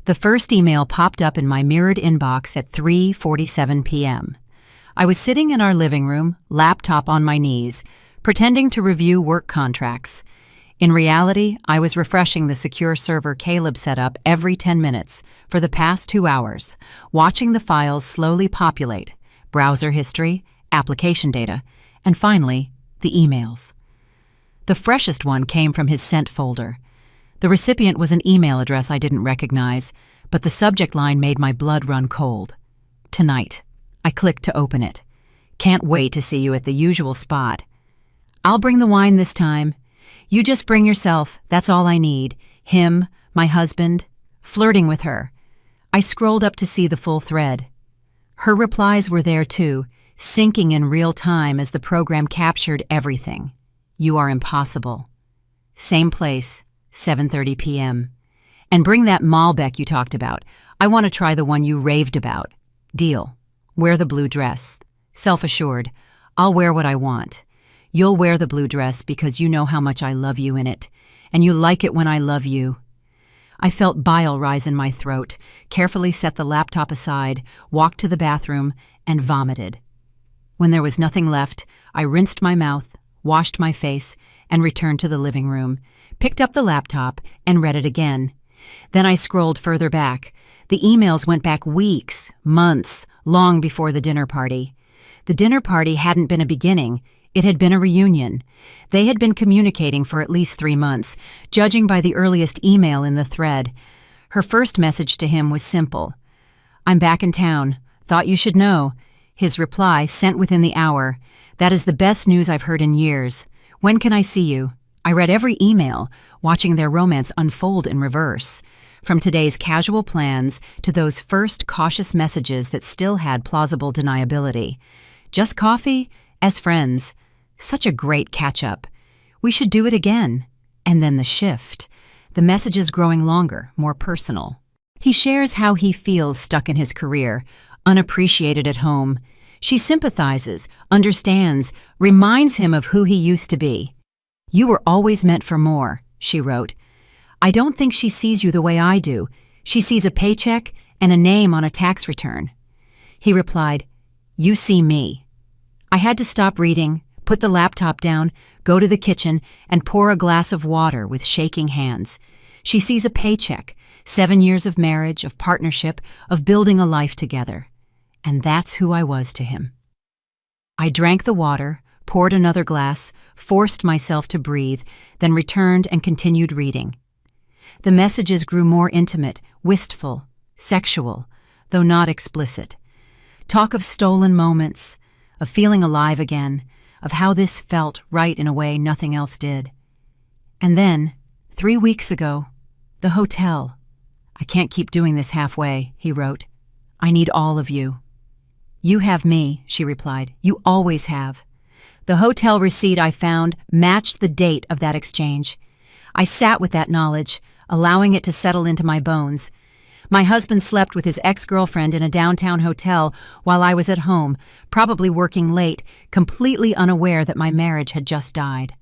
The first email popped up in my mirrored inbox at 3:47 p.m. I was sitting in our living room, laptop on my knees, pretending to review work contracts. In reality, I was refreshing the secure server Caleb set up every 10 minutes for the past 2 hours, watching the files slowly populate: browser history, application data, and finally, the emails. The freshest one came from his sent folder. The recipient was an email address I didn't recognize, but the subject line made my blood run cold. "Tonight." I clicked to open it. "Can't wait to see you at the usual spot. I'll bring the wine this time. You just bring yourself, that's all I need." Him, my husband, flirting with her. I scrolled up to see the full thread. Her replies were there too, syncing in real time as the program captured everything. "You are impossible." Same place, 7:30 p.m. "And bring that Malbec you talked about. I want to try the one you raved about." "Deal. Wear the blue dress." Self-assured, "I'll wear what I want. You'll wear the blue dress because you know how much I love you in it, and you like it when I love you." I felt bile rise in my throat, carefully set the laptop aside, walked to the bathroom, and vomited. When there was nothing left, I rinsed my mouth, washed my face, and returned to the living room, picked up the laptop, and read it again. Then I scrolled further back. The emails went back weeks, months, long before the dinner party. The dinner party hadn't been a beginning. It had been a reunion. They had been communicating for at least 3 months, judging by the earliest email in the thread. Her first message to him was simple. "I'm back in town. Thought you should know." His reply, sent within the hour. "That is the best news I've heard in years. When can I see you?" I read every email, watching their romance unfold in reverse. From today's casual plans to those first cautious messages that still had plausible deniability. "Just coffee? As friends. Such a great catch-up. We should do it again." And then the shift. The messages growing longer, more personal. He shares how he feels stuck in his career, unappreciated at home. She sympathizes, understands, reminds him of who he used to be. "You were always meant for more," she wrote. "I don't think she sees you the way I do. She sees a paycheck and a name on a tax return." He replied, "You see me." I had to stop reading, put the laptop down, go to the kitchen, and pour a glass of water with shaking hands. She sees a paycheck, 7 years of marriage, of partnership, of building a life together. And that's who I was to him. I drank the water, poured another glass, forced myself to breathe, then returned and continued reading. The messages grew more intimate, wistful, sexual, though not explicit. Talk of stolen moments, of feeling alive again, of how this felt right in a way nothing else did. And then, 3 weeks ago, the hotel. "I can't keep doing this halfway," he wrote. "I need all of you." "You have me," she replied. "You always have." The hotel receipt I found matched the date of that exchange. I sat with that knowledge, allowing it to settle into my bones. My husband slept with his ex-girlfriend in a downtown hotel while I was at home, probably working late, completely unaware that my marriage had just died.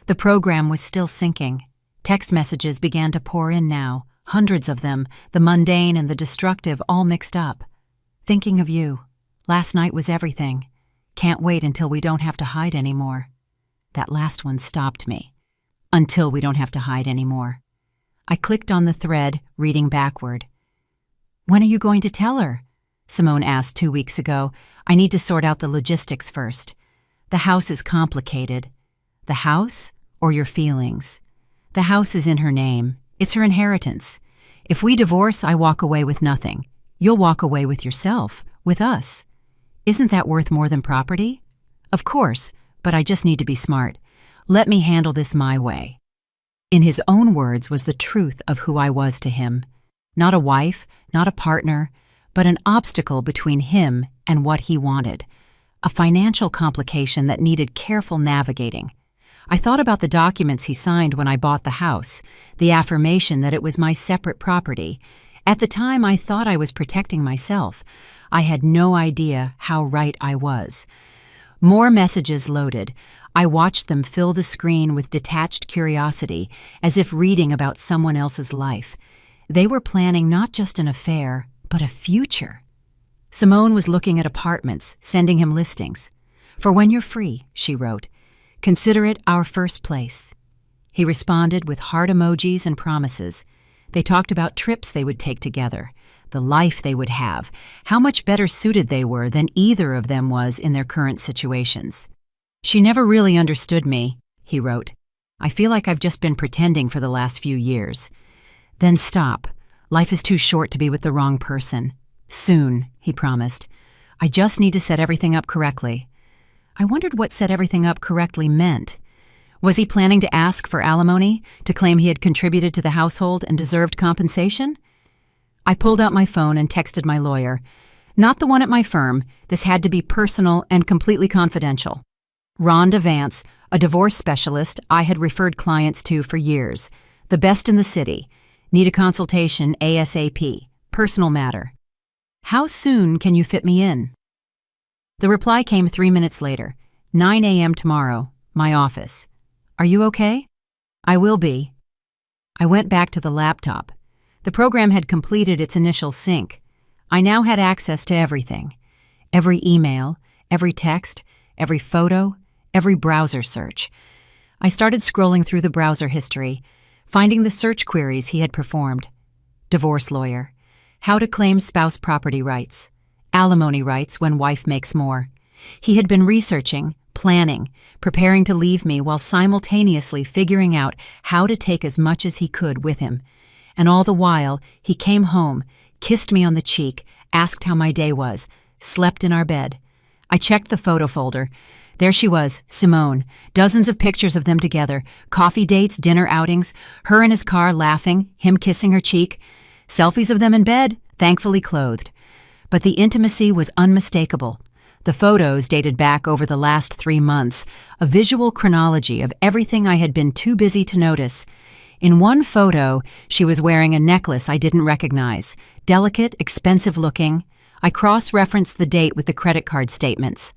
The program was still syncing. Text messages began to pour in now, hundreds of them, the mundane and the destructive all mixed up. "Thinking of you. Last night was everything. Can't wait until we don't have to hide anymore." That last one stopped me. Until we don't have to hide anymore. I clicked on the thread, reading backward. "When are you going to tell her?" Simone asked 2 weeks ago. "I need to sort out the logistics first. The house is complicated." "The house or your feelings?" "The house is in her name. It's her inheritance. If we divorce, I walk away with nothing. You'll walk away with yourself, with us. Isn't that worth more than property? Of course, but I just need to be smart. Let me handle this my way. In his own words was the truth of who I was to him. Not a wife, not a partner, but an obstacle between him and what he wanted. A financial complication that needed careful navigating. I thought about the documents he signed when I bought the house, the affirmation that it was my separate property. At the time, I thought I was protecting myself. I had no idea how right I was. More messages loaded. I watched them fill the screen with detached curiosity, as if reading about someone else's life. They were planning not just an affair, but a future. Simone was looking at apartments, sending him listings. "For when you're free," she wrote. "Consider it our first place." He responded with heart emojis and promises. They talked about trips they would take together, the life they would have, how much better suited they were than either of them was in their current situations. "She never really understood me," he wrote. "I feel like I've just been pretending for the last few years." "Then stop. Life is too short to be with the wrong person." "Soon," he promised. "I just need to set everything up correctly." I wondered what set everything up correctly meant. Was he planning to ask for alimony, to claim he had contributed to the household and deserved compensation? I pulled out my phone and texted my lawyer. Not the one at my firm. This had to be personal and completely confidential. Rhonda Vance, a divorce specialist I had referred clients to for years. The best in the city. Need a consultation ASAP. Personal matter. How soon can you fit me in? The reply came 3 minutes later. 9 a.m. tomorrow. My office. Are you okay? I will be. I went back to the laptop. The program had completed its initial sync. I now had access to everything. Every email, every text, every photo, every browser search. I started scrolling through the browser history, finding the search queries he had performed. Divorce lawyer. How to claim spouse property rights. Alimony rights when wife makes more. He had been researching, planning, preparing to leave me while simultaneously figuring out how to take as much as he could with him. And all the while, he came home, kissed me on the cheek, asked how my day was, slept in our bed. I checked the photo folder. There she was, Simone, dozens of pictures of them together, coffee dates, dinner outings, her in his car laughing, him kissing her cheek, selfies of them in bed, thankfully clothed. But the intimacy was unmistakable. The photos dated back over the last 3 months, a visual chronology of everything I had been too busy to notice. In one photo, she was wearing a necklace I didn't recognize, delicate, expensive-looking. I cross-referenced the date with the credit card statements.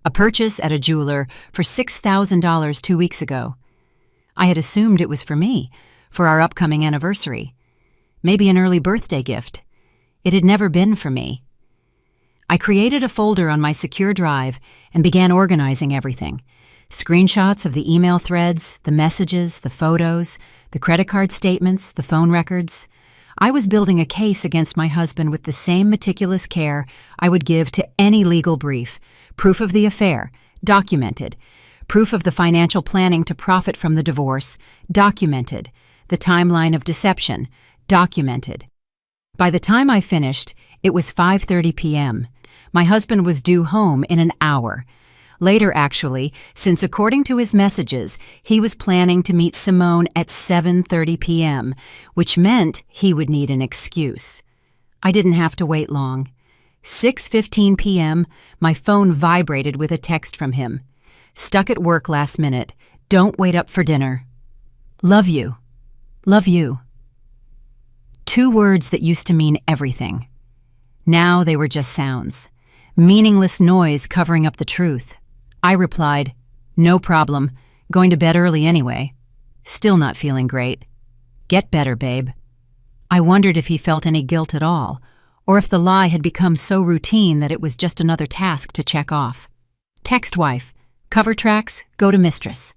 A purchase at a jeweler for $6,000 2 weeks ago. I had assumed it was for me, for our upcoming anniversary. Maybe an early birthday gift. It had never been for me. I created a folder on my secure drive and began organizing everything. Screenshots of the email threads, the messages, the photos, the credit card statements, the phone records. I was building a case against my husband with the same meticulous care I would give to any legal brief. Proof of the affair, documented. Proof of the financial planning to profit from the divorce, documented. The timeline of deception, documented. By the time I finished, it was 5:30 p.m. My husband was due home in an hour. Later, actually, since according to his messages, he was planning to meet Simone at 7:30 p.m., which meant he would need an excuse. I didn't have to wait long. 6:15 p.m., my phone vibrated with a text from him. Stuck at work last minute. Don't wait up for dinner. Love you. Love you. 2 words that used to mean everything. Now they were just sounds. Meaningless noise covering up the truth. I replied, "No problem. Going to bed early anyway. Still not feeling great. Get better, babe." I wondered if he felt any guilt at all, or if the lie had become so routine that it was just another task to check off. Text wife. Cover tracks, go to mistress.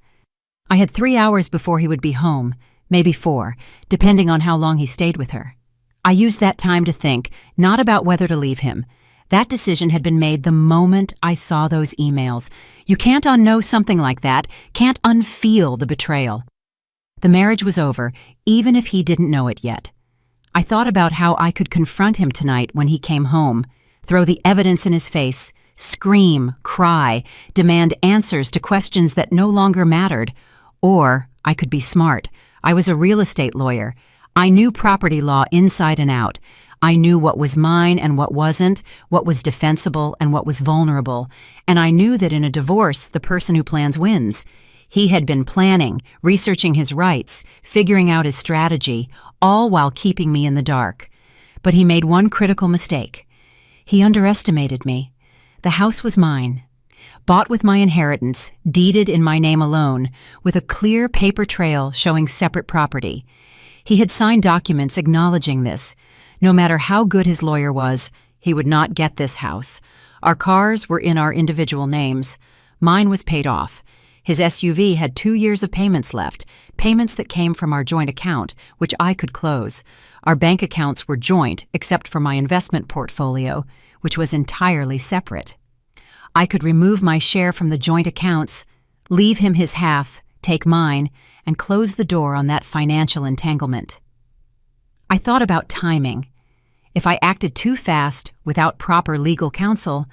I had 3 hours before he would be home, maybe 4, depending on how long he stayed with her. I used that time to think, not about whether to leave him. That decision had been made the moment I saw those emails. You can't unknow something like that, can't unfeel the betrayal. The marriage was over, even if he didn't know it yet. I thought about how I could confront him tonight when he came home, throw the evidence in his face, scream, cry, demand answers to questions that no longer mattered. Or I could be smart. I was a real estate lawyer. I knew property law inside and out. I knew what was mine and what wasn't, what was defensible and what was vulnerable. And I knew that in a divorce, the person who plans wins. He had been planning, researching his rights, figuring out his strategy, all while keeping me in the dark. But he made one critical mistake. He underestimated me. The house was mine, bought with my inheritance, deeded in my name alone, with a clear paper trail showing separate property. He had signed documents acknowledging this. No matter how good his lawyer was, he would not get this house. Our cars were in our individual names. Mine was paid off. His SUV had 2 years of payments left, payments that came from our joint account, which I could close. Our bank accounts were joint, except for my investment portfolio, which was entirely separate. I could remove my share from the joint accounts, leave him his half, take mine, and close the door on that financial entanglement. I thought about timing. If I acted too fast, without proper legal counsel,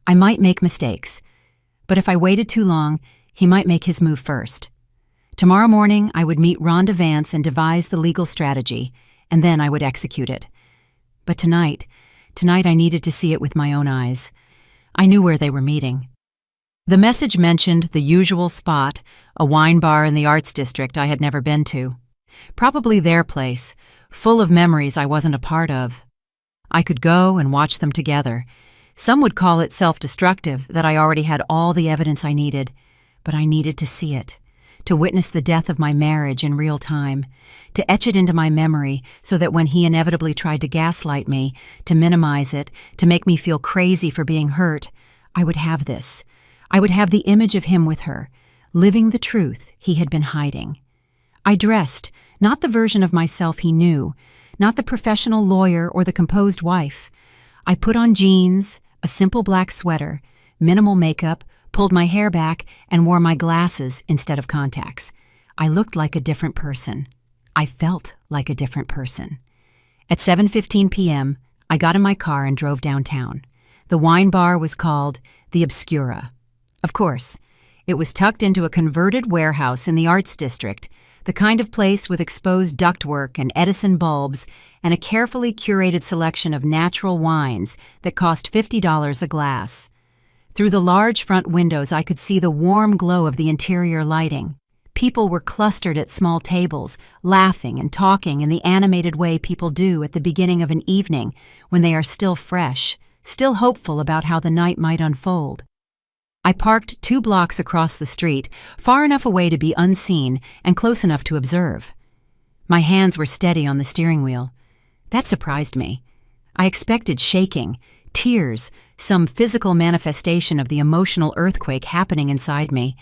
I might make mistakes. But if I waited too long, he might make his move first. Tomorrow morning, I would meet Rhonda Vance and devise the legal strategy, and then I would execute it. But tonight I needed to see it with my own eyes. I knew where they were meeting. The message mentioned the usual spot, a wine bar in the Arts District I had never been to. Probably their place, full of memories I wasn't a part of. I could go and watch them together. Some would call it self-destructive that I already had all the evidence I needed, but I needed to see it, to witness the death of my marriage in real time, to etch it into my memory so that when he inevitably tried to gaslight me, to minimize it, to make me feel crazy for being hurt, I would have this. I would have the image of him with her, living the truth he had been hiding. I dressed, not the version of myself he knew, not the professional lawyer or the composed wife. I put on jeans, a simple black sweater, minimal makeup, pulled my hair back, and wore my glasses instead of contacts. I looked like a different person. I felt like a different person. At 7:15 p.m., I got in my car and drove downtown. The wine bar was called the Obscura. Of course, it was tucked into a converted warehouse in the Arts District, the kind of place with exposed ductwork and Edison bulbs and a carefully curated selection of natural wines that cost $50 a glass. Through the large front windows, I could see the warm glow of the interior lighting. People were clustered at small tables, laughing and talking in the animated way people do at the beginning of an evening when they are still fresh, still hopeful about how the night might unfold. I parked 2 blocks across the street, far enough away to be unseen and close enough to observe. My hands were steady on the steering wheel. That surprised me. I expected shaking, tears, some physical manifestation of the emotional earthquake happening inside me.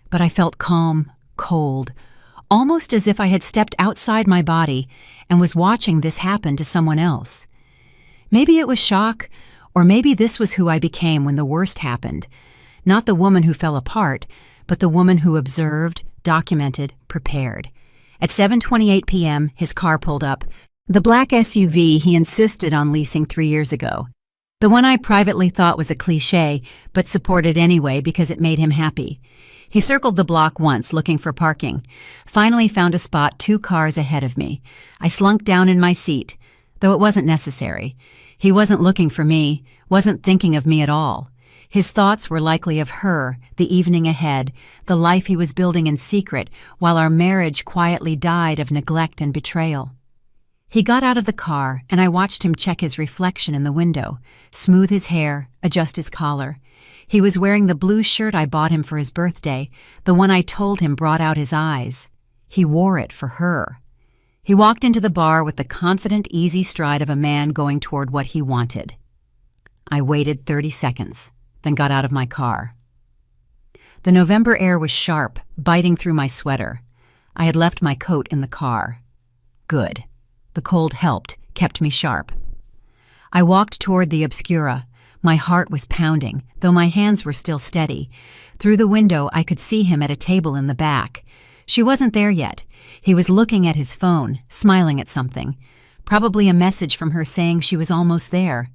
But I felt calm, cold, almost as if I had stepped outside my body and was watching this happen to someone else. Maybe it was shock, or maybe this was who I became when the worst happened. Not the woman who fell apart, but the woman who observed, documented, prepared. At 7:28 p.m., his car pulled up, the black SUV he insisted on leasing 3 years ago. The one I privately thought was a cliché, but supported anyway because it made him happy. He circled the block once, looking for parking. Finally found a spot 2 cars ahead of me. I slunk down in my seat, though it wasn't necessary. He wasn't looking for me, wasn't thinking of me at all. His thoughts were likely of her, the evening ahead, the life he was building in secret, while our marriage quietly died of neglect and betrayal. He got out of the car, and I watched him check his reflection in the window, smooth his hair, adjust his collar. He was wearing the blue shirt I bought him for his birthday, the one I told him brought out his eyes. He wore it for her. He walked into the bar with the confident, easy stride of a man going toward what he wanted. I waited 30 seconds, then got out of my car. The November air was sharp, biting through my sweater. I had left my coat in the car. Good. The cold helped, kept me sharp. I walked toward the Obscura. My heart was pounding, though my hands were still steady. Through the window, I could see him at a table in the back. She wasn't there yet. He was looking at his phone, smiling at something. Probably a message from her saying she was almost there.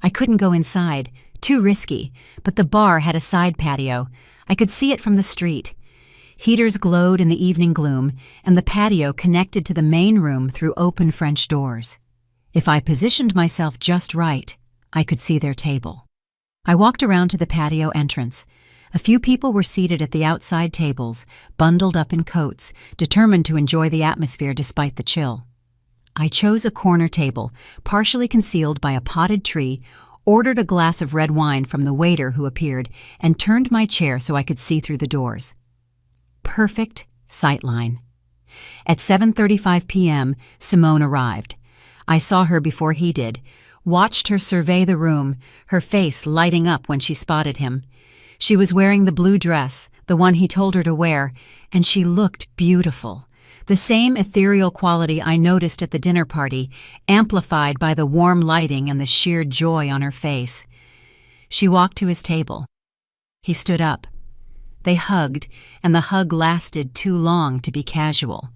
I couldn't go inside, too risky, but the bar had a side patio. I could see it from the street. Heaters glowed in the evening gloom, and the patio connected to the main room through open French doors. If I positioned myself just right, I could see their table. I walked around to the patio entrance. A few people were seated at the outside tables, bundled up in coats, determined to enjoy the atmosphere despite the chill. I chose a corner table, partially concealed by a potted tree, ordered a glass of red wine from the waiter who appeared, and turned my chair so I could see through the doors. Perfect sightline. At 7:35 p.m., Simone arrived. I saw her before he did, watched her survey the room, her face lighting up when she spotted him. She was wearing the blue dress, the one he told her to wear, and she looked beautiful. The same ethereal quality I noticed at the dinner party, amplified by the warm lighting and the sheer joy on her face. She walked to his table. He stood up. They hugged, and the hug lasted too long to be casual.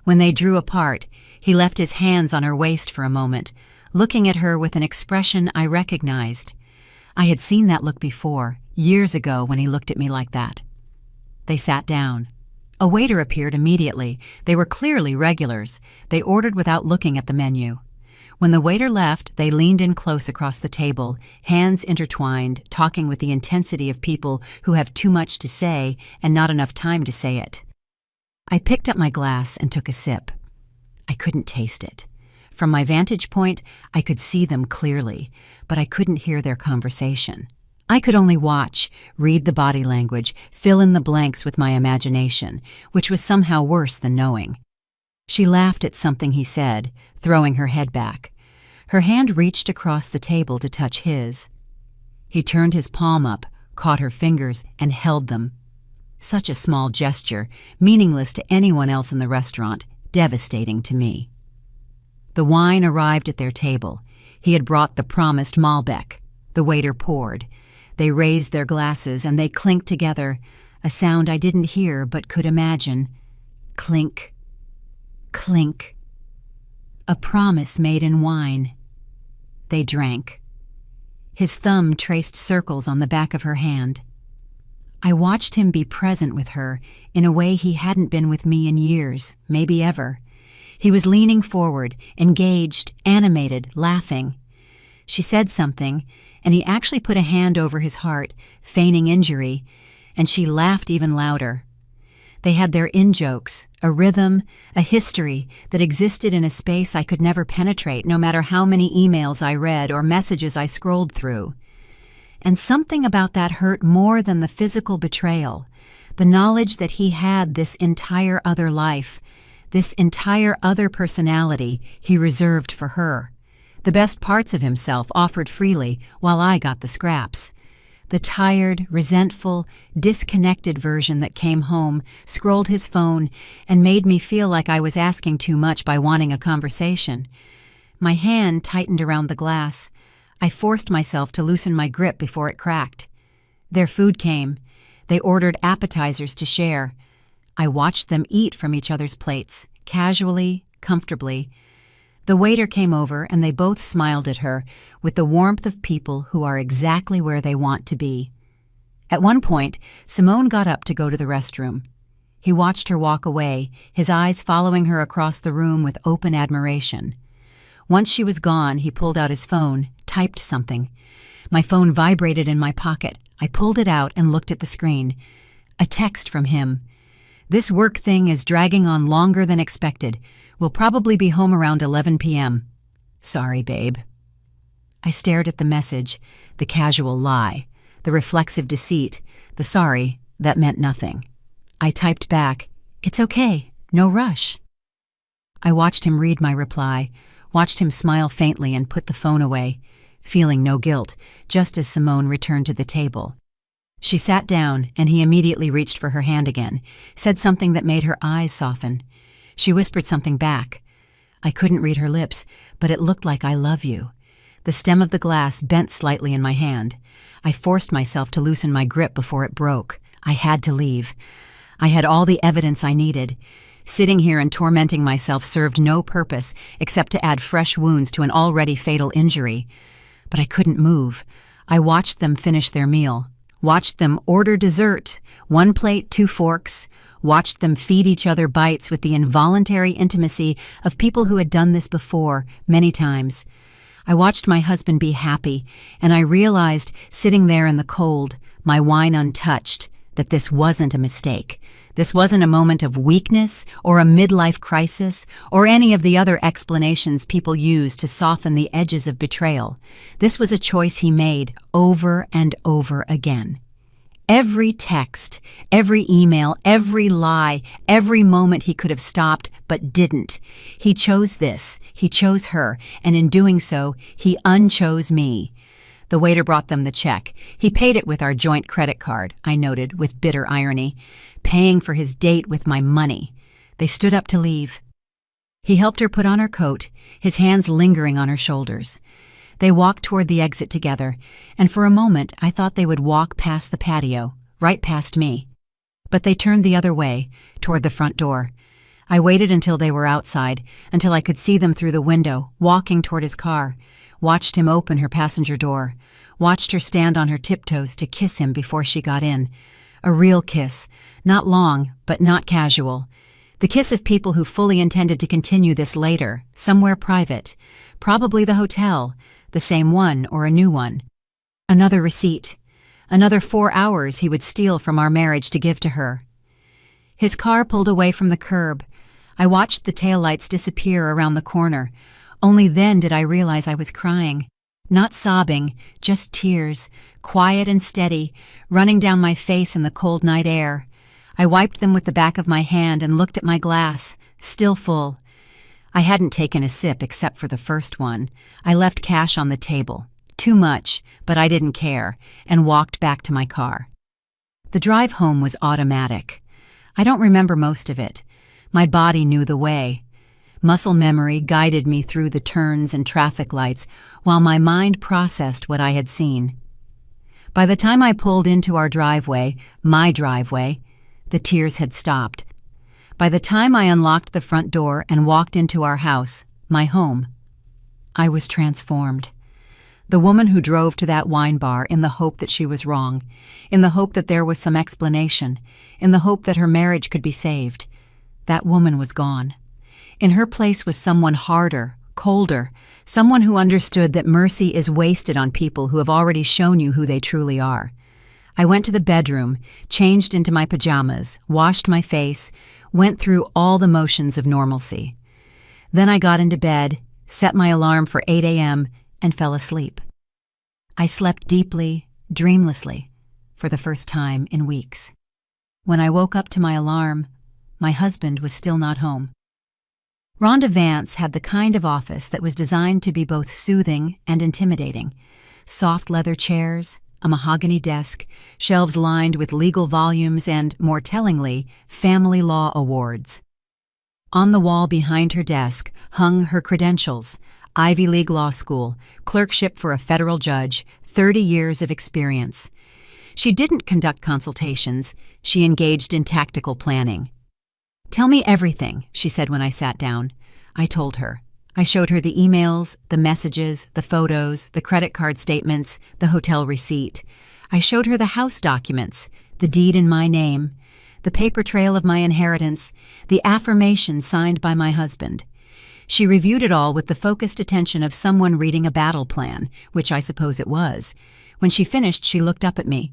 When they drew apart, he left his hands on her waist for a moment, looking at her with an expression I recognized. I had seen that look before, years ago when he looked at me like that. They sat down. A waiter appeared immediately. They were clearly regulars. They ordered without looking at the menu. When the waiter left, they leaned in close across the table, hands intertwined, talking with the intensity of people who have too much to say and not enough time to say it. I picked up my glass and took a sip. I couldn't taste it. From my vantage point, I could see them clearly, but I couldn't hear their conversation. I could only watch, read the body language, fill in the blanks with my imagination, which was somehow worse than knowing. She laughed at something he said, throwing her head back. Her hand reached across the table to touch his. He turned his palm up, caught her fingers, and held them. Such a small gesture, meaningless to anyone else in the restaurant, devastating to me. The wine arrived at their table. He had brought the promised Malbec. The waiter poured. They raised their glasses and they clinked together, a sound I didn't hear but could imagine. Clink. Clink. A promise made in wine. They drank. His thumb traced circles on the back of her hand. I watched him be present with her in a way he hadn't been with me in years, maybe ever. He was leaning forward, engaged, animated, laughing. She said something, and he actually put a hand over his heart, feigning injury, and she laughed even louder. They had their in-jokes, a rhythm, a history that existed in a space I could never penetrate, no matter how many emails I read or messages I scrolled through. And something about that hurt more than the physical betrayal, the knowledge that he had this entire other life, this entire other personality he reserved for her. The best parts of himself offered freely, while I got the scraps. The tired, resentful, disconnected version that came home, scrolled his phone, and made me feel like I was asking too much by wanting a conversation. My hand tightened around the glass. I forced myself to loosen my grip before it cracked. Their food came. They ordered appetizers to share. I watched them eat from each other's plates, casually, comfortably. The waiter came over and they both smiled at her with the warmth of people who are exactly where they want to be. At one point, Simone got up to go to the restroom. He watched her walk away, his eyes following her across the room with open admiration. Once she was gone, he pulled out his phone, typed something. My phone vibrated in my pocket. I pulled it out and looked at the screen. A text from him. "This work thing is dragging on longer than expected. We'll probably be home around 11 p.m. Sorry, babe." I stared at the message, the casual lie, the reflexive deceit, the sorry that meant nothing. I typed back, "It's okay, no rush." I watched him read my reply, watched him smile faintly and put the phone away, feeling no guilt, just as Simone returned to the table. She sat down, and he immediately reached for her hand again, said something that made her eyes soften. She whispered something back. I couldn't read her lips, but it looked like "I love you." The stem of the glass bent slightly in my hand. I forced myself to loosen my grip before it broke. I had to leave. I had all the evidence I needed. Sitting here and tormenting myself served no purpose except to add fresh wounds to an already fatal injury. But I couldn't move. I watched them finish their meal, watched them order dessert, 1 plate, 2 forks, watched them feed each other bites with the involuntary intimacy of people who had done this before, many times. I watched my husband be happy, and I realized, sitting there in the cold, my wine untouched, that this wasn't a mistake. This wasn't a moment of weakness or a midlife crisis or any of the other explanations people use to soften the edges of betrayal. This was a choice he made over and over again. Every text, every email, every lie, every moment he could have stopped but didn't. He chose this, he chose her, and in doing so, he unchose me. The waiter brought them the check. He paid it with our joint credit card, I noted with bitter irony, paying for his date with my money. They stood up to leave. He helped her put on her coat, his hands lingering on her shoulders. They walked toward the exit together, and for a moment I thought they would walk past the patio, right past me. But they turned the other way, toward the front door. I waited until they were outside, until I could see them through the window, walking toward his car, watched him open her passenger door, watched her stand on her tiptoes to kiss him before she got in. A real kiss, not long, but not casual. The kiss of people who fully intended to continue this later, somewhere private, probably the hotel, the same one or a new one. Another receipt. Another 4 hours he would steal from our marriage to give to her. His car pulled away from the curb. I watched the taillights disappear around the corner. Only then did I realize I was crying. Not sobbing, just tears, quiet and steady, running down my face in the cold night air. I wiped them with the back of my hand and looked at my glass, still full. I hadn't taken a sip except for the first one. I left cash on the table. Too much, but I didn't care, and walked back to my car. The drive home was automatic. I don't remember most of it. My body knew the way. Muscle memory guided me through the turns and traffic lights while my mind processed what I had seen. By the time I pulled into our driveway, my driveway, the tears had stopped. By the time I unlocked the front door and walked into our house, my home, I was transformed. The woman who drove to that wine bar in the hope that she was wrong, in the hope that there was some explanation, in the hope that her marriage could be saved, that woman was gone. In her place was someone harder, colder, someone who understood that mercy is wasted on people who have already shown you who they truly are. I went to the bedroom, changed into my pajamas, washed my face, went through all the motions of normalcy. Then I got into bed, set my alarm for 8 a.m., and fell asleep. I slept deeply, dreamlessly, for the first time in weeks. When I woke up to my alarm, my husband was still not home. Rhonda Vance had the kind of office that was designed to be both soothing and intimidating. Soft leather chairs, a mahogany desk, shelves lined with legal volumes and, more tellingly, family law awards. On the wall behind her desk hung her credentials: Ivy League Law School, clerkship for a federal judge, 30 years of experience. She didn't conduct consultations, she engaged in tactical planning. "Tell me everything," she said when I sat down. I told her. I showed her the emails, the messages, the photos, the credit card statements, the hotel receipt. I showed her the house documents, the deed in my name, the paper trail of my inheritance, the affirmation signed by my husband. She reviewed it all with the focused attention of someone reading a battle plan, which I suppose it was. When she finished, she looked up at me.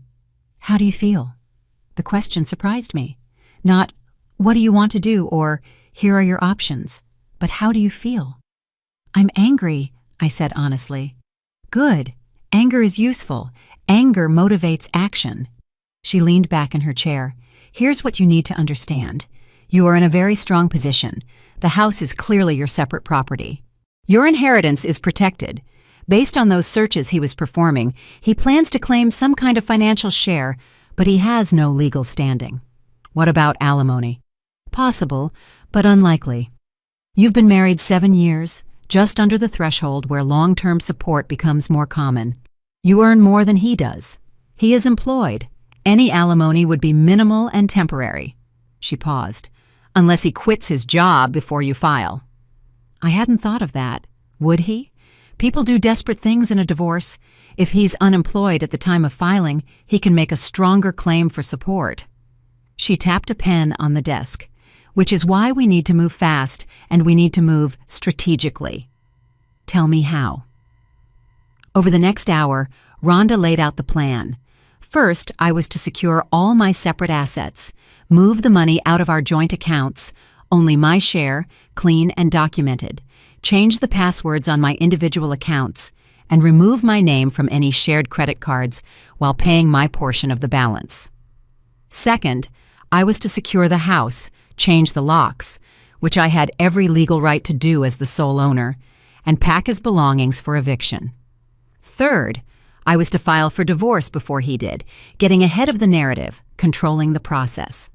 "How do you feel?" The question surprised me. Not, "What do you want to do?" or "Here are your options," but "How do you feel?" "I'm angry," I said honestly. "Good. Anger is useful. Anger motivates action." She leaned back in her chair. "Here's what you need to understand. You are in a very strong position. The house is clearly your separate property. Your inheritance is protected. Based on those searches he was performing, he plans to claim some kind of financial share, but he has no legal standing. What about alimony? Possible, but unlikely. You've been married 7 years, just under the threshold where long-term support becomes more common. You earn more than he does. He is employed. Any alimony would be minimal and temporary. She paused. Unless he quits his job before you file. I hadn't thought of that. Would he? People do desperate things in a divorce. If he's unemployed at the time of filing, he can make a stronger claim for support. She tapped a pen on the desk, which is why we need to move fast and we need to move strategically. Tell me how. Over the next hour, Rhonda laid out the plan. First, I was to secure all my separate assets, move the money out of our joint accounts, only my share, clean and documented, change the passwords on my individual accounts, and remove my name from any shared credit cards while paying my portion of the balance. Second, I was to secure the house, change the locks, which I had every legal right to do as the sole owner, and pack his belongings for eviction. Third, I was to file for divorce before he did, getting ahead of the narrative, controlling the process.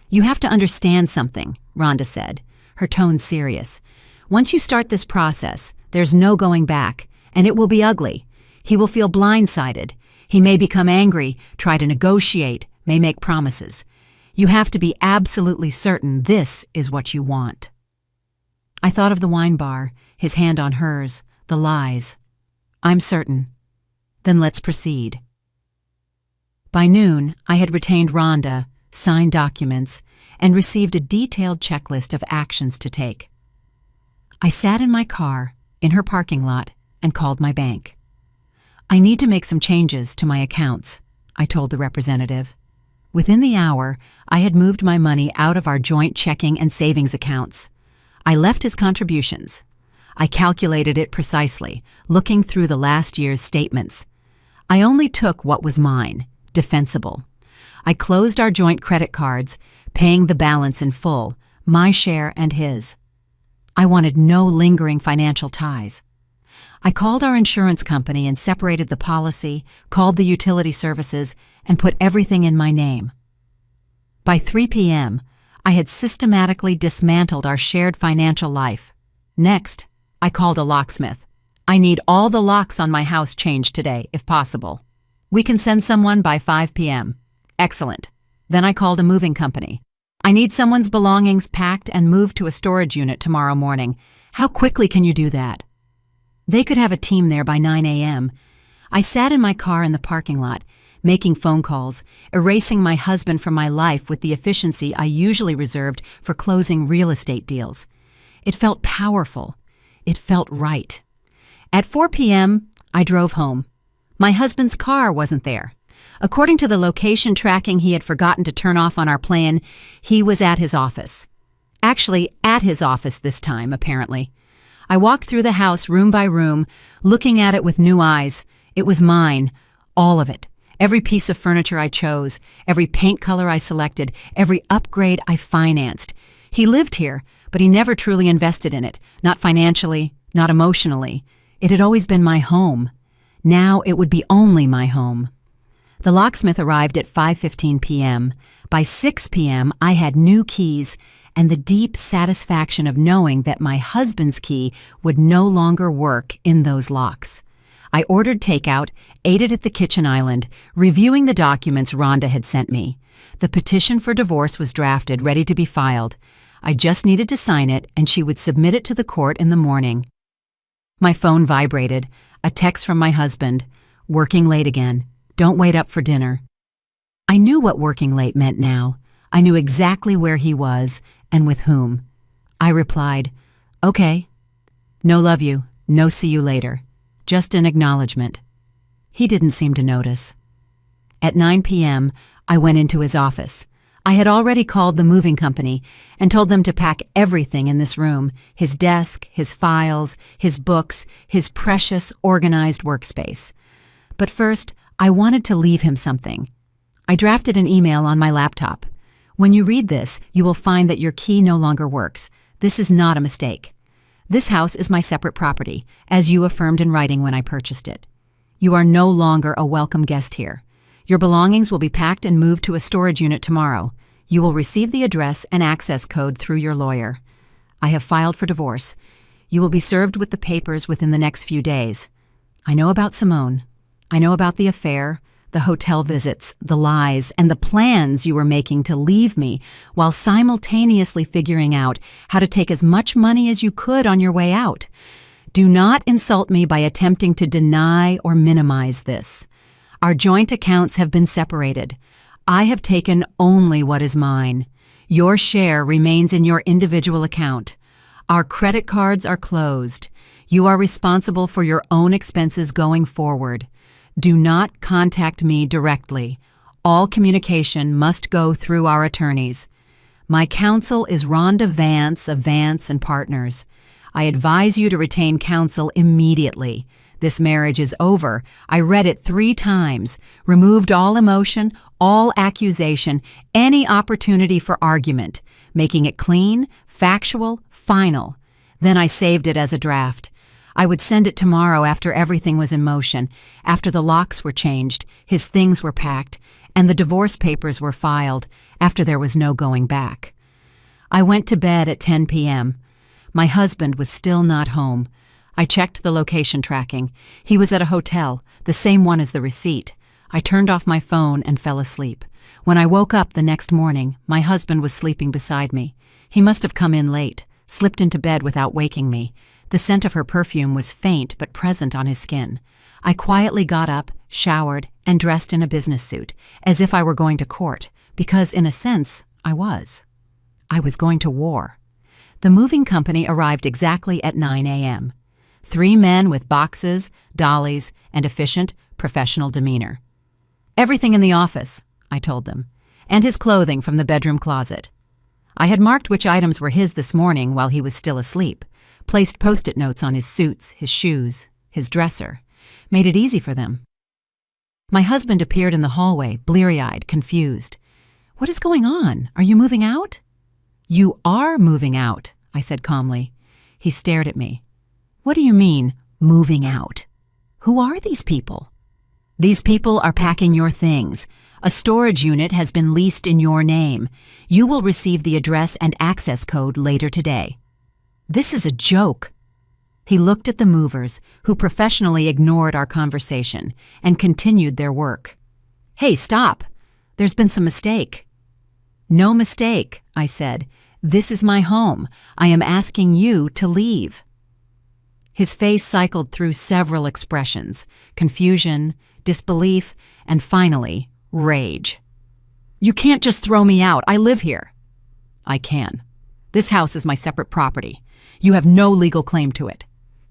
You have to understand something, Rhonda said, her tone serious. Once you start this process, there's no going back, and it will be ugly. He will feel blindsided. He may become angry, try to negotiate, may make promises. You have to be absolutely certain this is what you want. I thought of the wine bar, his hand on hers, the lies. I'm certain. Then let's proceed. By noon, I had retained Rhonda, signed documents, and received a detailed checklist of actions to take. I sat in my car, in her parking lot, and called my bank. I need to make some changes to my accounts, I told the representative. Within the hour, I had moved my money out of our joint checking and savings accounts. I left his contributions. I calculated it precisely, looking through the last year's statements. I only took what was mine, defensible. I closed our joint credit cards, paying the balance in full, my share and his. I wanted no lingering financial ties. I called our insurance company and separated the policy, called the utility services, and put everything in my name. By 3 p.m., I had systematically dismantled our shared financial life. Next, I called a locksmith. I need all the locks on my house changed today, if possible. We can send someone by 5 p.m. Excellent. Then I called a moving company. I need someone's belongings packed and moved to a storage unit tomorrow morning. How quickly can you do that? They could have a team there by 9 a.m. I sat in my car in the parking lot, making phone calls, erasing my husband from my life with the efficiency I usually reserved for closing real estate deals. It felt powerful. It felt right. At 4 p.m., I drove home. My husband's car wasn't there. According to the location tracking he had forgotten to turn off on our plan, he was at his office. Actually, at his office this time, apparently. I walked through the house room by room, looking at it with new eyes. It was mine, all of it. Every piece of furniture I chose, every paint color I selected, every upgrade I financed. He lived here, but he never truly invested in it, not financially, not emotionally. It had always been my home. Now it would be only my home. The locksmith arrived at 5:15 p.m. By 6 p.m., I had new keys and the deep satisfaction of knowing that my husband's key would no longer work in those locks. I ordered takeout, ate it at the kitchen island, reviewing the documents Rhonda had sent me. The petition for divorce was drafted, ready to be filed. I just needed to sign it, and she would submit it to the court in the morning. My phone vibrated. A text from my husband. Working late again. Don't wait up for dinner. I knew what working late meant now. I knew exactly where he was and with whom. I replied, okay. No love you. No see you later. Just an acknowledgement. He didn't seem to notice. At 9 p.m., I went into his office. I had already called the moving company and told them to pack everything in this room, his desk, his files, his books, his precious, organized workspace. But first, I wanted to leave him something. I drafted an email on my laptop. When you read this, you will find that your key no longer works. This is not a mistake. This house is my separate property, as you affirmed in writing when I purchased it. You are no longer a welcome guest here. Your belongings will be packed and moved to a storage unit tomorrow. You will receive the address and access code through your lawyer. I have filed for divorce. You will be served with the papers within the next few days. I know about Simone. I know about the affair, the hotel visits, the lies, and the plans you were making to leave me while simultaneously figuring out how to take as much money as you could on your way out. Do not insult me by attempting to deny or minimize this. Our joint accounts have been separated. I have taken only what is mine. Your share remains in your individual account. Our credit cards are closed. You are responsible for your own expenses going forward. Do not contact me directly. All communication must go through our attorneys. My counsel is Rhonda Vance of Vance and Partners. I advise you to retain counsel immediately. This marriage is over. I read it 3 times, removed all emotion, all accusation, any opportunity for argument, making it clean, factual, final. Then I saved it as a draft. I would send it tomorrow after everything was in motion, after the locks were changed, his things were packed, and the divorce papers were filed, after there was no going back. I went to bed at 10 p.m. My husband was still not home. I checked the location tracking. He was at a hotel, the same one as the receipt. I turned off my phone and fell asleep. When I woke up the next morning, my husband was sleeping beside me. He must have come in late, slipped into bed without waking me. The scent of her perfume was faint but present on his skin. I quietly got up, showered, and dressed in a business suit, as if I were going to court, because in a sense, I was. I was going to war. The moving company arrived exactly at 9 a.m. 3 men with boxes, dollies, and efficient, professional demeanor. Everything in the office, I told them, and his clothing from the bedroom closet. I had marked which items were his this morning while he was still asleep, placed post-it notes on his suits, his shoes, his dresser, made it easy for them. My husband appeared in the hallway, bleary-eyed, confused. What is going on? Are you moving out? You are moving out, I said calmly. He stared at me. What do you mean, moving out? Who are these people? These people are packing your things. A storage unit has been leased in your name. You will receive the address and access code later today. This is a joke. He looked at the movers, who professionally ignored our conversation, and continued their work. Hey, stop. There's been some mistake. No mistake, I said. This is my home. I am asking you to leave. His face cycled through several expressions: confusion, disbelief, and finally, rage. You can't just throw me out. I live here. I can. This house is my separate property. You have no legal claim to it.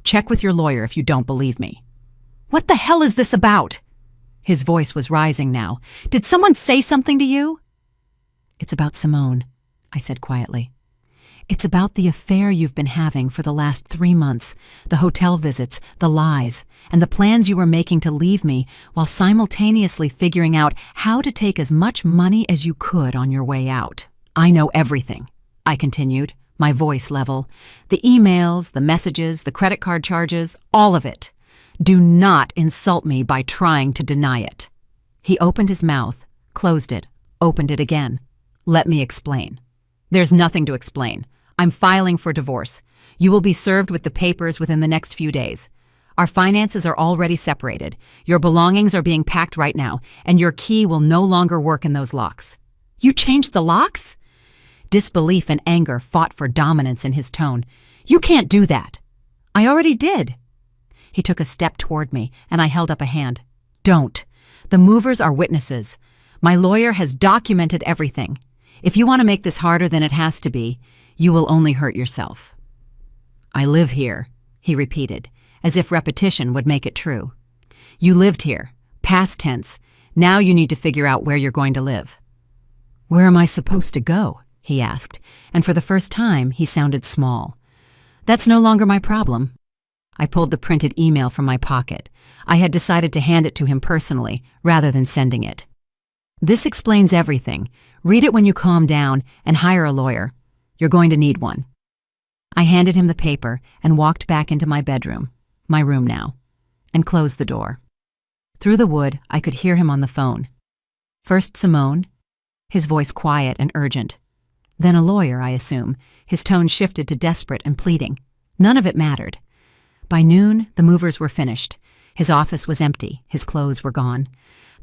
Check with your lawyer if you don't believe me. What the hell is this about? His voice was rising now. Did someone say something to you? It's about Simone, I said quietly. It's about the affair you've been having for the last 3 months, the hotel visits, the lies, and the plans you were making to leave me while simultaneously figuring out how to take as much money as you could on your way out. I know everything, I continued, my voice level. The emails, the messages, the credit card charges, all of it. Do not insult me by trying to deny it. He opened his mouth, closed it, opened it again. Let me explain. There's nothing to explain. I'm filing for divorce. You will be served with the papers within the next few days. Our finances are already separated. Your belongings are being packed right now, and your key will no longer work in those locks. You changed the locks? Disbelief and anger fought for dominance in his tone. You can't do that. I already did. He took a step toward me, and I held up a hand. Don't. The movers are witnesses. My lawyer has documented everything. If you want to make this harder than it has to be, you will only hurt yourself. I live here, he repeated, as if repetition would make it true. You lived here, past tense. Now you need to figure out where you're going to live. Where am I supposed to go? He asked, and for the first time he sounded small. That's no longer my problem. I pulled the printed email from my pocket. I had decided to hand it to him personally, rather than sending it. This explains everything. Read it when you calm down and hire a lawyer. You're going to need one. I handed him the paper and walked back into my bedroom, my room now, and closed the door. Through the wood, I could hear him on the phone. First Simone, his voice quiet and urgent. Then a lawyer, I assume, his tone shifted to desperate and pleading. None of it mattered. By noon, the movers were finished. His office was empty, his clothes were gone.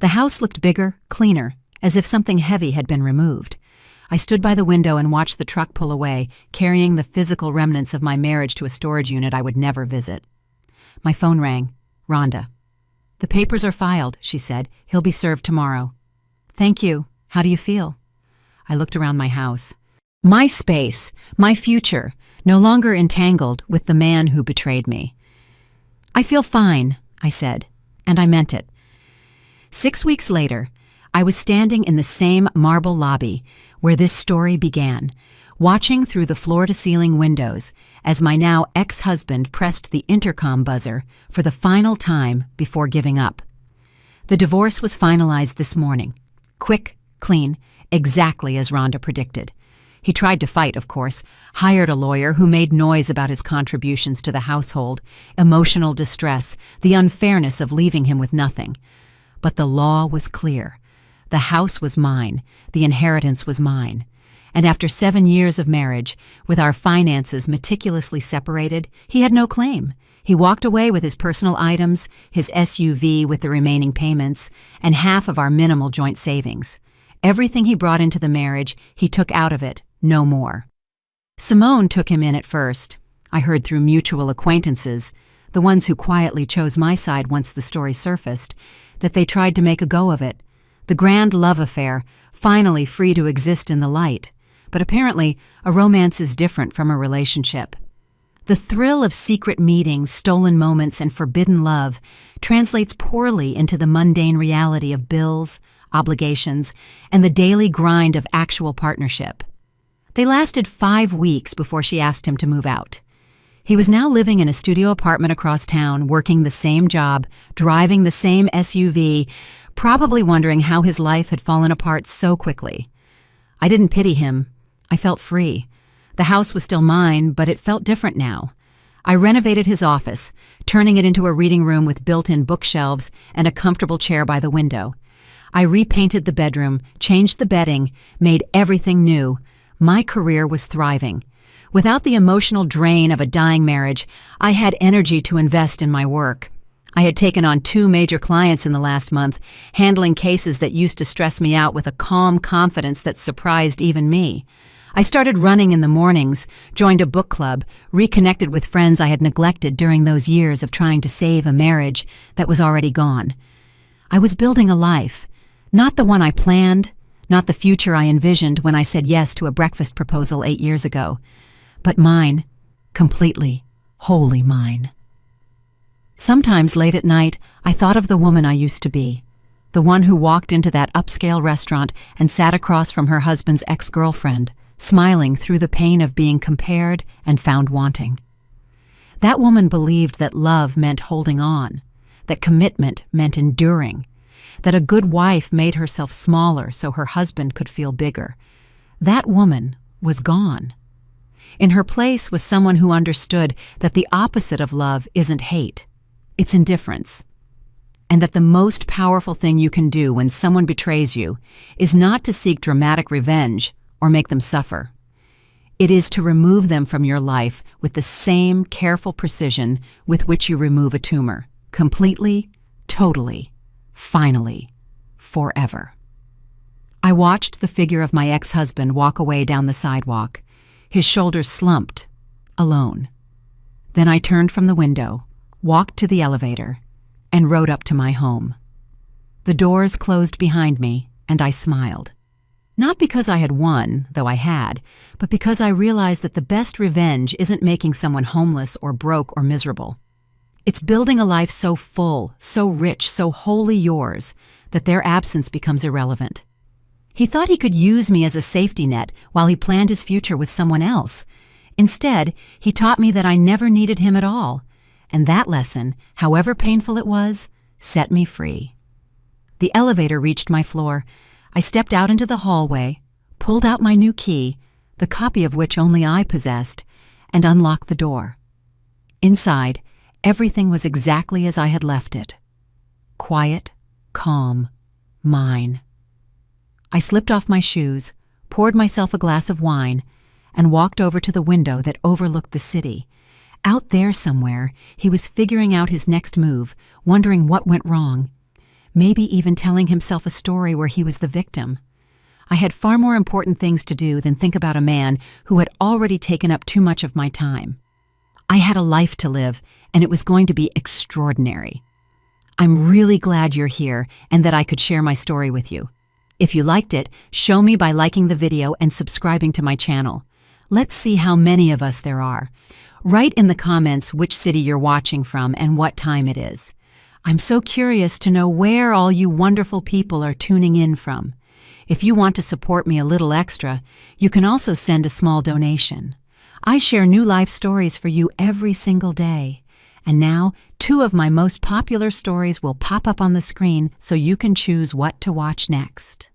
The house looked bigger, cleaner, as if something heavy had been removed. I stood by the window and watched the truck pull away, carrying the physical remnants of my marriage to a storage unit I would never visit. My phone rang. Rhonda. "The papers are filed," she said. "He'll be served tomorrow." "Thank you. How do you feel?" I looked around my house. My space, my future, no longer entangled with the man who betrayed me. "I feel fine," I said, and I meant it. 6 weeks later, I was standing in the same marble lobby where this story began, watching through the floor-to-ceiling windows as my now ex-husband pressed the intercom buzzer for the final time before giving up. The divorce was finalized this morning. Quick, clean, exactly as Rhonda predicted. He tried to fight, of course, hired a lawyer who made noise about his contributions to the household, emotional distress, the unfairness of leaving him with nothing. But the law was clear. The house was mine, the inheritance was mine. And after 7 years of marriage, with our finances meticulously separated, he had no claim. He walked away with his personal items, his SUV with the remaining payments, and half of our minimal joint savings. Everything he brought into the marriage, he took out of it, no more. Simone took him in at first. I heard through mutual acquaintances, the ones who quietly chose my side once the story surfaced, that they tried to make a go of it. The grand love affair, finally free to exist in the light. But apparently, a romance is different from a relationship. The thrill of secret meetings, stolen moments, and forbidden love translates poorly into the mundane reality of bills, obligations, and the daily grind of actual partnership. They lasted 5 weeks before she asked him to move out. He was now living in a studio apartment across town, working the same job, driving the same SUV, probably wondering how his life had fallen apart so quickly. I didn't pity him. I felt free. The house was still mine, but it felt different now. I renovated his office, turning it into a reading room with built-in bookshelves and a comfortable chair by the window. I repainted the bedroom, changed the bedding, made everything new. My career was thriving. Without the emotional drain of a dying marriage, I had energy to invest in my work. I had taken on 2 major clients in the last month, handling cases that used to stress me out with a calm confidence that surprised even me. I started running in the mornings, joined a book club, reconnected with friends I had neglected during those years of trying to save a marriage that was already gone. I was building a life, not the one I planned, not the future I envisioned when I said yes to a breakfast proposal 8 years ago, but mine, completely, wholly mine. Sometimes late at night, I thought of the woman I used to be, the one who walked into that upscale restaurant and sat across from her husband's ex-girlfriend, smiling through the pain of being compared and found wanting. That woman believed that love meant holding on, that commitment meant enduring, that a good wife made herself smaller so her husband could feel bigger. That woman was gone. In her place was someone who understood that the opposite of love isn't hate, it's indifference. And that the most powerful thing you can do when someone betrays you is not to seek dramatic revenge or make them suffer. It is to remove them from your life with the same careful precision with which you remove a tumor, completely, totally, finally, forever. I watched the figure of my ex-husband walk away down the sidewalk, his shoulders slumped, alone. Then I turned from the window, walked to the elevator, and rode up to my home. The doors closed behind me, and I smiled. Not because I had won, though I had, but because I realized that the best revenge isn't making someone homeless or broke or miserable. It's building a life so full, so rich, so wholly yours, that their absence becomes irrelevant. He thought he could use me as a safety net while he planned his future with someone else. Instead, he taught me that I never needed him at all, and that lesson, however painful it was, set me free. The elevator reached my floor. I stepped out into the hallway, pulled out my new key, the copy of which only I possessed, and unlocked the door. Inside, everything was exactly as I had left it. Quiet, calm, mine. I slipped off my shoes, poured myself a glass of wine, and walked over to the window that overlooked the city. Out there somewhere, he was figuring out his next move, wondering what went wrong. maybe even telling himself a story where he was the victim. I had far more important things to do than think about a man who had already taken up too much of my time. I had a life to live, and it was going to be extraordinary. I'm really glad you're here and that I could share my story with you. If you liked it, show me by liking the video and subscribing to my channel. Let's see how many of us there are. Write in the comments which city you're watching from and what time it is. I'm so curious to know where all you wonderful people are tuning in from. If you want to support me a little extra, you can also send a small donation. I share new life stories for you every single day. And now, 2 of my most popular stories will pop up on the screen so you can choose what to watch next.